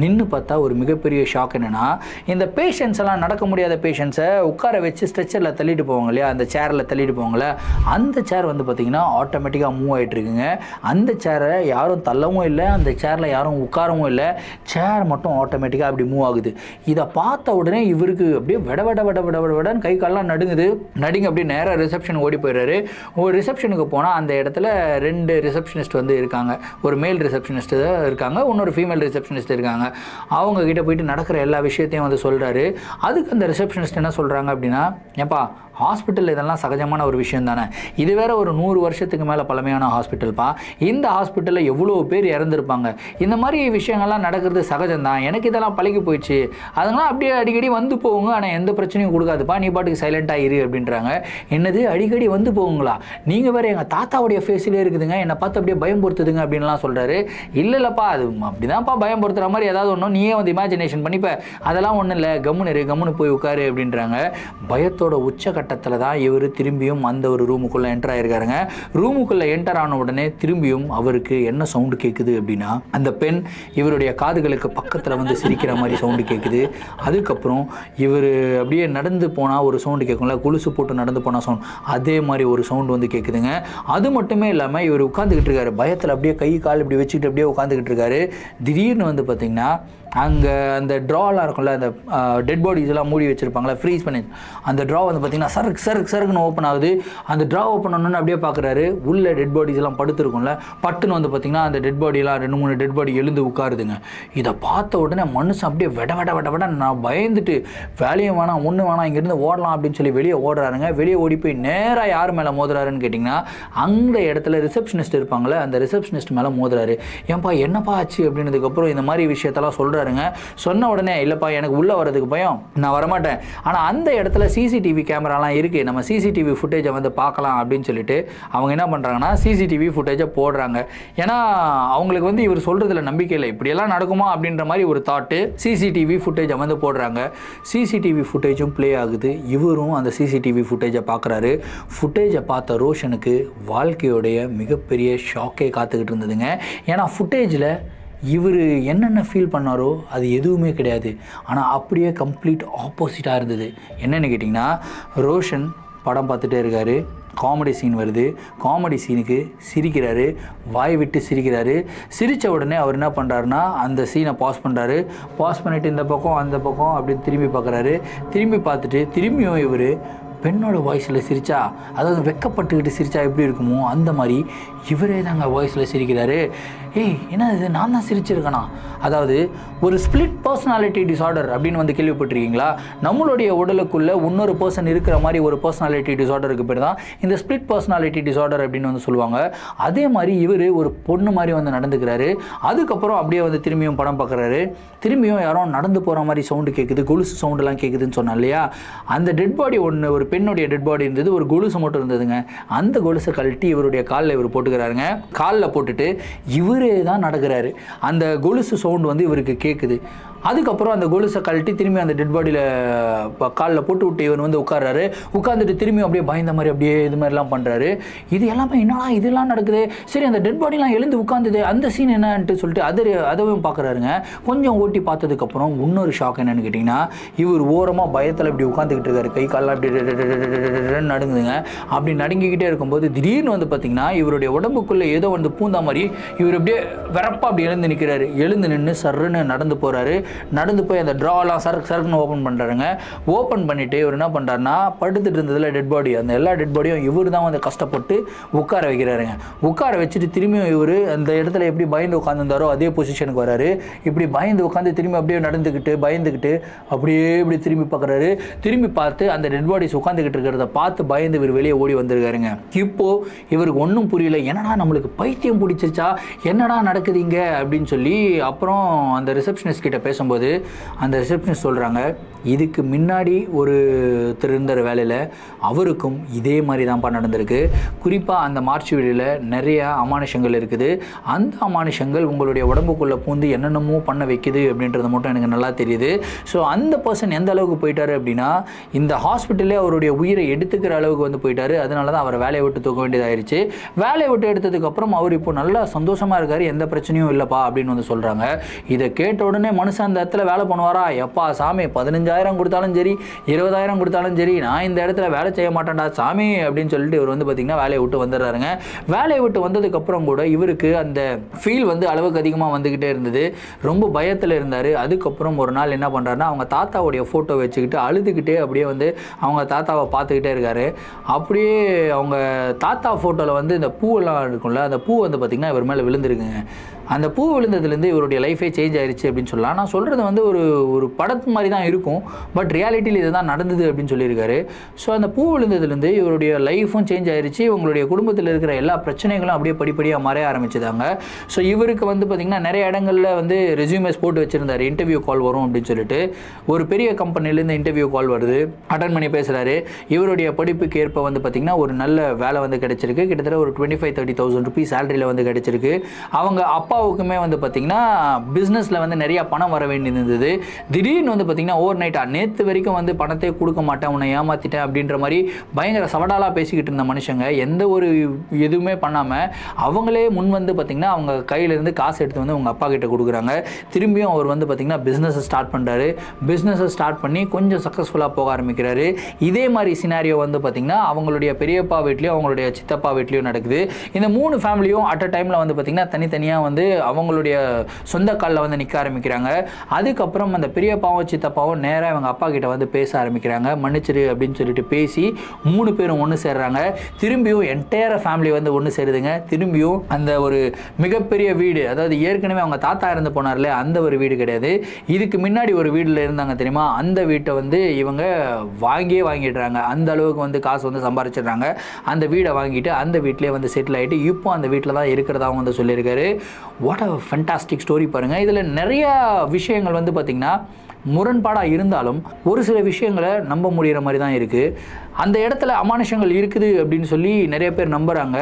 நின்று பார்த்தா ஒரு மிகப்பெரிய ஷாக் என்னென்னா, இந்த பேஷண்ட்ஸ் எல்லாம் நடக்க முடியாத பேஷண்ட்ஸை உட்கார வச்சு ஸ்ட்ரெச்சரில் தள்ளிட்டு போவாங்க இல்லையா, அந்த சேரில் தள்ளிட்டு போவாங்களே, அந்த சேர் வந்து பார்த்திங்கன்னா ஆட்டோமேட்டிக்காக மூவ் ஆகிட்டு இருக்குங்க. அந்த சேரை யாரும் தள்ளவும் இல்லை, அந்த சேரில் யாரும் உட்காரவும் இல்லை, சேர் மட்டும் ஆட்டோமேட்டிக்காக அப்படி மூவ் ஆகுது. இதை பார்த்த உடனே இவருக்கு அப்படியே விடன்னு கை காலெலாம் நடுங்குது. அப்படியே நேராக ரிசப்ஷன் ஓடி போயிடுறாரு. ஒரு ரிசப்ஷனுக்கு போனால் அந்த இடத்துல 2 ரிசப்ஷனிஸ்ட் வந்து இருக்காங்க. ஒரு மேல் ரிசப்ஷனிஸ்ட் இருக்காங்க, இன்னொரு ஃபீமேல் ரிசப்ஷனிஸ்ட் இருக்காங்க. அவங்க கிட்ட போயிட்டு நடக்கிற எல்லா விஷயத்தையும் வந்து சொல்கிறாரு. அதுக்கு அந்த ரிசப்ஷனிஸ்ட் என்ன சொல்கிறாங்க அப்படின்னா, ஏப்பா ஹாஸ்பிட்டல் இதெல்லாம் சகஜமான ஒரு விஷயம் தானே, இது வேற ஒரு 100 வருஷத்துக்கு மேலே பழமையான ஹாஸ்பிட்டல்ப்பா, இந்த ஹாஸ்பிட்டலில் எவ்வளோ பேர் இறந்துருப்பாங்க, இந்த மாதிரி விஷயங்கள்லாம் நடக்கிறது சகஜம்தான், எனக்கு இதெல்லாம் பழகி போயிடுச்சு, அதெல்லாம் அப்படியே அடிக்கடி வந்து போகுங்க, ஆனால் எந்த பிரச்சனையும் கொடுக்காதுப்பா, நீ பாட்டுக்கு சைலண்ட்டாக இரு அப்படின்றாங்க. என்னது அடிக்கடி வந்து போகுங்களா, நீங்கள் வேறு எங்கள் தாத்தாவுடைய ஃபேஸிலே இருக்குதுங்க, என்னை பார்த்து அப்படியே பயம்படுத்துதுங்க அப்படின்லாம் சொல்கிறாரு. இல்லைப்பா, அது அப்படி தான்ப்பா பயம்படுத்துகிற மாதிரி ஏதாவது ஒன்றும் நீயே வந்து இமேஜினேஷன் பண்ணிப்ப, அதெல்லாம் ஒன்றும் இல்லை, கம்முன்னு போய் உட்காரு அப்படின்றாங்க. பயத்தோட உச்சகட்டத்தில் தான் இவர் திரும்பியும் அந்த ஒரு ரூமுக்குள்ளே என்டர் ஆகிருக்காருங்க. ரூமுக்குள்ளே என்டர் ஆன உடனே திரும்பியும் அவருக்கு என்ன சவுண்டு கேட்குது அப்படின்னா, அந்த பெண் இவருடைய காதுகளுக்கு பக்கத்தில் வந்து சிரிக்கிற மாதிரி சவுண்டு கேட்குது. அதுக்கப்புறம் இவர் அப்படியே நடந்து போனால் ஒரு சவுண்டு கேட்கும்ல, குலுசு போட்டு நடந்து போனால் சவுண்ட், அதே மாதிரி ஒரு சவுண்டு வந்து கேட்குதுங்க. அது மட்டுமே இல்லாமல் இவர் உட்காந்துக்கிட்டு இருக்காரு, பயத்தில் அப்படியே கை கால் இப்படி வச்சுக்கிட்டு அப்படியே உட்காந்துக்கிட்டு இருக்காரு. திடீர்னு வந்து பார்த்திங்கன்னா அங்கே அந்த ட்ராலாம் இருக்கும்ல, அந்த டெட் பாடிஸ் எல்லாம் மூடி வச்சுருப்பாங்களா, ஃப்ரீஸ் பண்ணி, அந்த ட்ரா வந்து பார்த்திங்கன்னா சருக்குன்னு ஓப்பன் ஆகுது. அந்த ட்ரா ஓப்பன் பண்ணணுன்னு அப்படியே பார்க்குறாரு, உள்ளே டெட் பாடிஸ் எல்லாம் படுத்துருக்கும்ல, பட்டுன்னு வந்து பார்த்திங்கன்னா அந்த டெட் பாடியெல்லாம் 2-3 டெட் பாடி எழுந்து உட்காருதுங்க. இதை பார்த்த உடனே மனுஷன் அப்படியே விட நான் பயந்துட்டு வேலையும் வேணாம் ஒன்றும் வேணாம் இங்கேருந்து ஓடலாம் அப்படின்னு சொல்லி வெளியே ஓடுறாருங்க. வெளியே ஓடி போய் நேராக யார் மேலே மோதுறாருன்னு கேட்டிங்கன்னா, அந்த இடத்துல ரிசப்ஷனிஸ்ட் இருப்பாங்களே, அந்த ரிசப்ஷனிஸ்ட் மேலே மோதுறாரு. ஏன்பா என்னப்பா ஆச்சு அப்படின்னதுக்கப்புறம் இந்த மாதிரி விஷயத்தெல்லாம் சொல்கிறாரு. சொன்ன உடனே இல்லப்பா எனக்கு உள்ள வரதுக்கு பயம், நான் வரமாட்டேன், ஆனா அந்த இடத்துல சிசிடிவி கேமராலாம் இருக்கு, நம்ம சிசிடிவி ஃபுட்டேஜை வந்து பார்க்கலாம் அப்படின்னு சொல்லிட்டு அவங்க என்ன பண்றாங்கன்னா சிசிடிவி ஃபுட்டேஜை போடுறாங்க. ஏன்னா அவங்களுக்கு வந்து இவர் சொல்றதுல நம்பிக்கை இல்லை, இப்படியெல்லாம் நடக்குமா அப்படின்ற மாதிரி ஒரு தாட்டு. சிசிடிவி ஃபுட்டேஜை வந்து போடுறாங்க. சிசிடிவி ஃபுட்டேஜும் ப்ளே ஆகுது. இவரும் அந்த சிசிடிவி ஃபுட்டேஜை பார்க்குறாரு. ஃபுட்டேஜை பார்த்த ரோஷனுக்கு வாழ்க்கையோடைய மிகப்பெரிய ஷாக்கே காத்துக்கிட்டு இருந்ததுங்க. ஏன்னா ஃபுட்டேஜில் இவர் என்னென்ன ஃபீல் பண்ணாரோ அது எதுவுமே கிடையாது, ஆனால் அப்படியே கம்ப்ளீட் ஆப்போசிட்டாக இருந்தது. என்னென்னு கேட்டிங்கன்னா, ரோஷன் படம் பார்த்துட்டே இருக்கார், காமெடி சீன் வருது, காமெடி சீனுக்கு சிரிக்கிறாரு, வாய் விட்டு சிரிக்கிறாரு. சிரித்த உடனே அவர் என்ன பண்ணுறாருன்னா அந்த சீனை பாஸ் பண்ணுறாரு. பாஸ் பண்ணிவிட்டு இந்த பக்கம் அந்த பக்கம் அப்படி திரும்பி பார்க்குறாரு. திரும்பி பார்த்துட்டு திரும்பியும் இவர் பெண்ணோட வாய்ஸில் சிரித்தா, அதாவது வெக்கப்பட்டுக்கிட்டு சிரித்தா எப்படி இருக்குமோ அந்த மாதிரி இவரே தாங்க வாய்ஸில் சிரிக்கிறாரு. ஏய் என்ன இது, நான் தான் சிரிச்சிருக்கேனா? அதாவது ஒரு ஸ்பிளிட் பர்சனாலிட்டி டிசார்டர் அப்படின்னு வந்து கேள்விப்பட்டிருக்கீங்களா? நம்மளுடைய உடலுக்குள்ளே இன்னொரு பர்சன் இருக்கிற மாதிரி ஒரு பர்சனாலிட்டி டிசார்டருக்கு பேர் தான் இந்த ஸ்பிளிட் பர்சனாலிட்டி டிசார்டர் அப்படின்னு வந்து சொல்லுவாங்க. அதே மாதிரி இவர் ஒரு பொண்ணு மாதிரி வந்து நடந்துக்கிறாரு. அதுக்கப்புறம் அப்படியே வந்து திரும்பியும் படம் பார்க்குறாரு. திரும்பியும் யாரோ நடந்து போகிற மாதிரி சவுண்டு கேட்குது, கொலுசு சவுண்டெல்லாம் கேட்குதுன்னு சொன்னா இல்லையா? அந்த டெட் பாடி ஒன்று, ஒரு பெண்ணுடைய டெட் பாடி இருந்தது, ஒரு கொலுசு மட்டும் இருந்ததுங்க. அந்த கொலுசை கழட்டி இவருடைய காலில் இவர் போட்டுக்கிறாருங்க. காலில் போட்டுட்டு இவரே தான் நடக்கிறாரு. அந்த கொலுசு சவுண்டு வந்து இவருக்கு கேட்குது. அதுக்கப்புறம் அந்த கொலுசை கழட்டி திரும்பி அந்த டெட் பாடியில் காலில் போட்டு விட்டு இவர் வந்து உட்கார்றாரு. உட்காந்துட்டு திரும்பி அப்படியே பயந்த மாதிரி அப்படியே இது மாதிரிலாம் பண்ணுறாரு. இது எல்லாமே என்னடா இதெல்லாம் நடக்குது, சரி அந்த டெட் பாடிலாம் எழுந்து உட்காந்துது, அந்த சீன் என்னன்ட்டு சொல்லிட்டு அதுவும் பார்க்குறாருங்க. கொஞ்சம் ஓட்டி பார்த்ததுக்கப்புறம் இன்னொரு ஷாக் என்னன்னு கேட்டிங்கன்னா, இவர் ஓரமாக பயத்தில் இப்படி உட்காந்துக்கிட்டு இருக்காரு. கை காலெலாம் அப்படி நடுங்குதுங்க. அப்படி நடுங்கிக்கிட்டே இருக்கும்போது திடீர்னு வந்து பார்த்திங்கன்னா இவருடைய உடம்புக்குள்ளே ஏதோ வந்து பூந்தா மாதிரி இவர் அப்படியே வரப்பா அப்படி எழுந்து நிற்கிறாரு. எழுந்து நின்று சர்ன்னு நடந்து போகிறாரு. நடந்து போய் அந்த ட்ராலாம் சர்க்குன்னு ஓப்பன் பண்ணுறாருங்க. ஓப்பன் பண்ணிவிட்டு இவர் என்ன பண்ணுறாருன்னா, படுத்துட்டு இருந்ததில் டெட் பாடி, அந்த எல்லா டெட் பாடியும் இவர் தான் வந்து கஷ்டப்பட்டு உட்கார வைக்கிறாருங்க. உட்கார வச்சுட்டு திரும்பியும் இவர் அந்த இடத்துல எப்படி பயந்து உட்காந்துருந்தாரோ அதே பொசிஷனுக்கு வராரு. இப்படி பயந்து உட்காந்து திரும்பி அப்படியே நடந்துக்கிட்டு பயந்துக்கிட்டு அப்படியே இப்படி திரும்பி பார்க்குறாரு. திரும்பி பார்த்து அந்த டெட் பாடிஸ் உட்காந்துக்கிட்டு இருக்கிறத பார்த்து பயந்து இவர் வெளியே ஓடி வந்திருக்காருங்க. இப்போது இவருக்கு ஒன்றும் புரியல, என்னடா நம்மளுக்கு பைத்தியம் பிடிச்சிருச்சா, என்னடா நடக்குதுங்க அப்படின்னு சொல்லி அப்புறம் அந்த ரிசப்ஷனிஸ்ட் கிட்ட பேசும்போது அந்த ரிசப்ஷனிஸ்ட் சொல்கிறாங்க, இதுக்கு முன்னாடி ஒரு திருந்தர வேலையில் அவருக்கும் இதே மாதிரி தான்ப்பா நடந்திருக்கு. குறிப்பாக அந்த மார்ச் வீடில் நிறைய அமானுஷங்கள் இருக்குது. அந்த அமானுஷங்கள் உங்களுடைய உடம்புக்குள்ளே பூந்து என்னென்னமோ பண்ண வைக்குது அப்படின்றது மட்டும் எனக்கு நல்லா தெரியுது. ஸோ அந்த பர்சன் எந்த அளவுக்கு போயிட்டாரு அப்படின்னா, இந்த ஹாஸ்பிட்டலே அவருடைய உயிரை எடுத்துக்கிற அளவுக்கு வந்து போயிட்டாரு. அதனால தான் அவரை வேலையை விட்டு தூக்க வேண்டியதாயிருச்சு. வேலையை விட்டு எடுத்ததுக்கப்புறம் அவர் இப்போ நல்லா சந்தோஷமாக இருக்கார், எந்த பிரச்சனையும் இல்லைப்பா அப்படின்னு வந்து சொல்கிறாங்க. இதை கேட்ட உடனே மனுஷன் அந்த இடத்துல வேலை பண்ணுவாரா? எப்பா சாமி, 15,000 கொடுத்தாலும் சரி 20,000 கொடுத்தாலும் சரி நான் இந்த இடத்துல வேலை செய்ய மாட்டேன்டா சாமி அப்படின்னு சொல்லிட்டு இவர் வந்து பார்த்திங்கன்னா வேலையை விட்டு வந்துடுறாருங்க. வேலையை விட்டு வந்ததுக்கப்புறம் கூட இவருக்கு அந்த ஃபீல் வந்து அளவுக்கு அதிகமாக வந்துக்கிட்டே இருந்தது. ரொம்ப பயத்தில் இருந்தார். அதுக்கப்புறம் ஒரு நாள் என்ன பண்ணுறாருன்னா, அவங்க தாத்தாவுடைய ஃபோட்டோ வச்சுக்கிட்டு அழுதுகிட்டே அப்படியே வந்து அவங்க தாத்தாவை பார்த்துக்கிட்டே இருக்காரு. அப்படியே அவங்க தாத்தா ஃபோட்டோவில் வந்து இந்த பூவெல்லாம் இருக்கும்ல, அந்த பூ வந்து பார்த்திங்கன்னா இவர் மேலே விழுந்துருக்குங்க. அந்த பூ விழுந்ததுலேருந்து இவருடைய லைஃபே சேஞ்ச் ஆயிடுச்சு அப்படின்னு சொல்லலாம். நான் சொல்கிறது வந்து ஒரு படத்து மாதிரி தான் இருக்கும், பட் ரியாலிட்டியில் இது தான் நடந்தது அப்படின்னு சொல்லியிருக்காரு. ஸோ அந்த பூ விழுந்ததுலேருந்து இவருடைய லைஃப்பும் சேஞ்ச் ஆயிடுச்சு. இவங்களுடைய குடும்பத்தில் இருக்கிற எல்லா பிரச்சனைகளும் அப்படியே படிப்படியாக மறைய ஆரம்பிச்சுதாங்க. ஸோ இவருக்கு வந்து பார்த்திங்கன்னா நிறைய இடங்களில் வந்து ரெஸ்யூமேஸ் போட்டு வச்சுருந்தார், இன்டர்வியூ கால் வரும் அப்படின்னு சொல்லிட்டு. ஒரு பெரிய கம்பெனிலேருந்து இன்டர்வியூ கால் வருது, அட்டன் பண்ணி பேசுகிறாரு. இவருடைய படிப்புக்கு ஏற்ப வந்து பார்த்திங்கன்னா ஒரு நல்ல வேலை வந்து கிடைச்சிருக்கு. கிட்டத்தட்ட ஒரு 25,000-30,000 ருபீஸ் சேலரியில் வந்து கிடைச்சிருக்கு. அவங்க அப்பாவுக்குமே வந்து பார்த்திங்கன்னா பிஸ்னஸில் வந்து நிறையா பணம் வர வேண்டியது இருந்தது. திடீர்னு வந்து பார்த்திங்கன்னா ஓவர் நைட்டாக நேற்று வரைக்கும் வந்து பணத்தை கொடுக்க மாட்டேன், உன்னை ஏமாற்றிட்டேன் அப்படின்ற மாதிரி பயங்கர சவடாலாக பேசிக்கிட்டு இருந்த மனுஷங்க எந்த ஒரு எதுவுமே பண்ணாமல் அவங்களே முன் வந்து பார்த்திங்கன்னா அவங்க கையிலேருந்து காசு எடுத்து வந்து அவங்க அப்பா கிட்ட கொடுக்குறாங்க. திரும்பியும் அவர் வந்து பார்த்திங்கன்னா பிஸ்னஸை ஸ்டார்ட் பண்ணுறாரு. பிஸ்னஸை ஸ்டார்ட் பண்ணி கொஞ்சம் சக்ஸஸ்ஃபுல்லாக போக ஆரம்பிக்கிறாரு. இதே மாதிரி சினாரியோ வந்து பார்த்திங்கன்னா அவங்களுடைய பெரியப்பா வீட்லேயும் அவங்களுடைய சித்தப்பா வீட்லேயும் நடக்குது. இந்த 3 ஃபேமிலியும் அட் அ டைமில் வந்து பார்த்திங்கன்னா தனித்தனியாக வந்து அவங்களுடைய சொந்த காலில் வந்து நிற்க ஆரம்பிக்கிறாங்க. அதுக்கப்புறம் அந்த பெரியப்பாவும் சித்தப்பாவும் நேராக அவங்க அப்பா கிட்ட வந்து பேச ஆரம்பிக்கிறாங்க. மன்னிச்சிரு அப்படின்னு சொல்லிட்டு பேசி 3 பேரும் ஒன்று சேர்றாங்க. திரும்பியும் என்டையர் ஃபேமிலி வந்து ஒன்று சேருதுங்க. திரும்பியும் அந்த ஒரு மிகப்பெரிய வீடு, அதாவது ஏற்கனவே அவங்க தாத்தா இறந்து போனார்ல அந்த ஒரு வீடு கிடையாது, இதுக்கு முன்னாடி ஒரு வீட்டில் இருந்தாங்க தெரியுமா, அந்த வீட்டை வந்து இவங்க வாங்கிடுறாங்க. அந்த அளவுக்கு வந்து காசு வந்து சம்பாரிச்சிடுறாங்க. அந்த வீடை வாங்கிட்டு அந்த வீட்டிலே வந்து செட்டில் ஆகிட்டு இப்போ அந்த வீட்டில் தான் இருக்கிறதாகவும் வந்து சொல்லியிருக்காரு. வாட் அ ஃபென்டாஸ்டிக் ஸ்டோரி பாருங்கள். இதில் நிறையா விஷயங்கள் வந்து பார்த்திங்கன்னா முரண்பாடாக இருந்தாலும் ஒரு சில விஷயங்களை நம்ப முடிகிற மாதிரி தான் இருக்குது. அந்த இடத்துல அமானுஷங்கள் இருக்குது அப்படின்னு சொல்லி நிறைய பேர் நம்புகிறாங்க.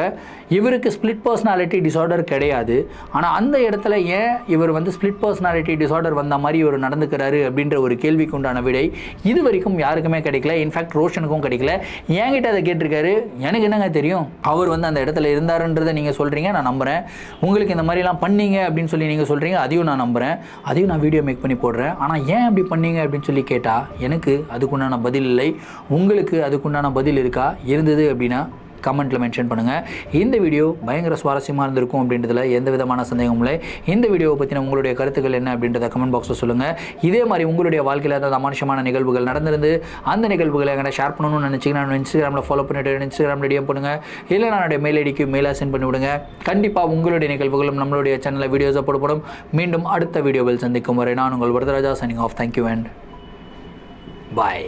இவருக்கு ஸ்பிளிட் பர்சனாலிட்டி டிசார்டர் கிடையாது. ஆனால் அந்த இடத்துல ஏன் இவர் வந்து ஸ்பிளிட் பர்சனாலிட்டி டிசார்டர் வந்த மாதிரி இவர் நடந்துக்கிறாரு அப்படின்ற ஒரு கேள்விக்கு உண்டான விடை இது வரைக்கும் யாருக்குமே கிடைக்கல. இன்ஃபேக்ட் ரோஷனுக்கும் கிடைக்கல. என்கிட்ட அதை கேட்டிருக்காரு. எனக்கு என்னங்க தெரியும், அவர் வந்து அந்த இடத்துல இருந்தாருன்றதை நீங்கள் சொல்கிறீங்க, நான் நம்புகிறேன். உங்களுக்கு இந்த மாதிரிலாம் பண்ணீங்க அப்படின்னு சொல்லி நீங்கள் சொல்கிறீங்க, அதையும் நான் நம்புகிறேன். அதையும் நான் வீடியோ மேக் பண்ணி போடுறேன். ஆனால் ஏன் அப்படி பண்ணீங்க அப்படின்னு சொல்லி கேட்டால் எனக்கு அதுக்குண்டான பதில் இல்லை. உங்களுக்கு அதுக்குண்டான பதில் இருக்கா? இருந்தது அப்படின்னா கமெண்ட்டில் மென்ஷன் பண்ணுங்கள். இந்த வீடியோ பயங்கர சுவாரஸ்யமாக இருந்திருக்கும் அப்படின்றதுல எந்த விதமான சந்தேகமும் இல்லை. இந்த வீடியோவை பற்றின உங்களுடைய கருத்துக்கள் என்ன அப்படின்றத கமெண்ட் பாக்ஸில் சொல்லுங்கள். இதே மாதிரி உங்களுடைய வாழ்க்கையில் ஏதாவது அமானுஷமான நிகழ்வுகள் நடந்திருந்து அந்த நிகழ்வுகளை எங்களை ஷேர் பண்ணணும்னு நினச்சிங்கன்னா நான் இன்ஸ்டாகிராமில் ஃபாலோ பண்ணிவிட்டு இன்ஸ்டாகிராமில் டிஎம் பண்ணுங்கள். இல்லை என்னுடைய மெயில் ஐடிக்கு மெயிலாக சென்ட் பண்ணி விடுங்க. கண்டிப்பாக உங்களுடைய நிகழ்வுகளும் நம்மளுடைய சேனலில் வீடியோஸை போடப்படும். மீண்டும் அடுத்த வீடியோவில் சந்திக்கும் வரை நான் உங்கள் Varadaraja signing off. Thank you and bye.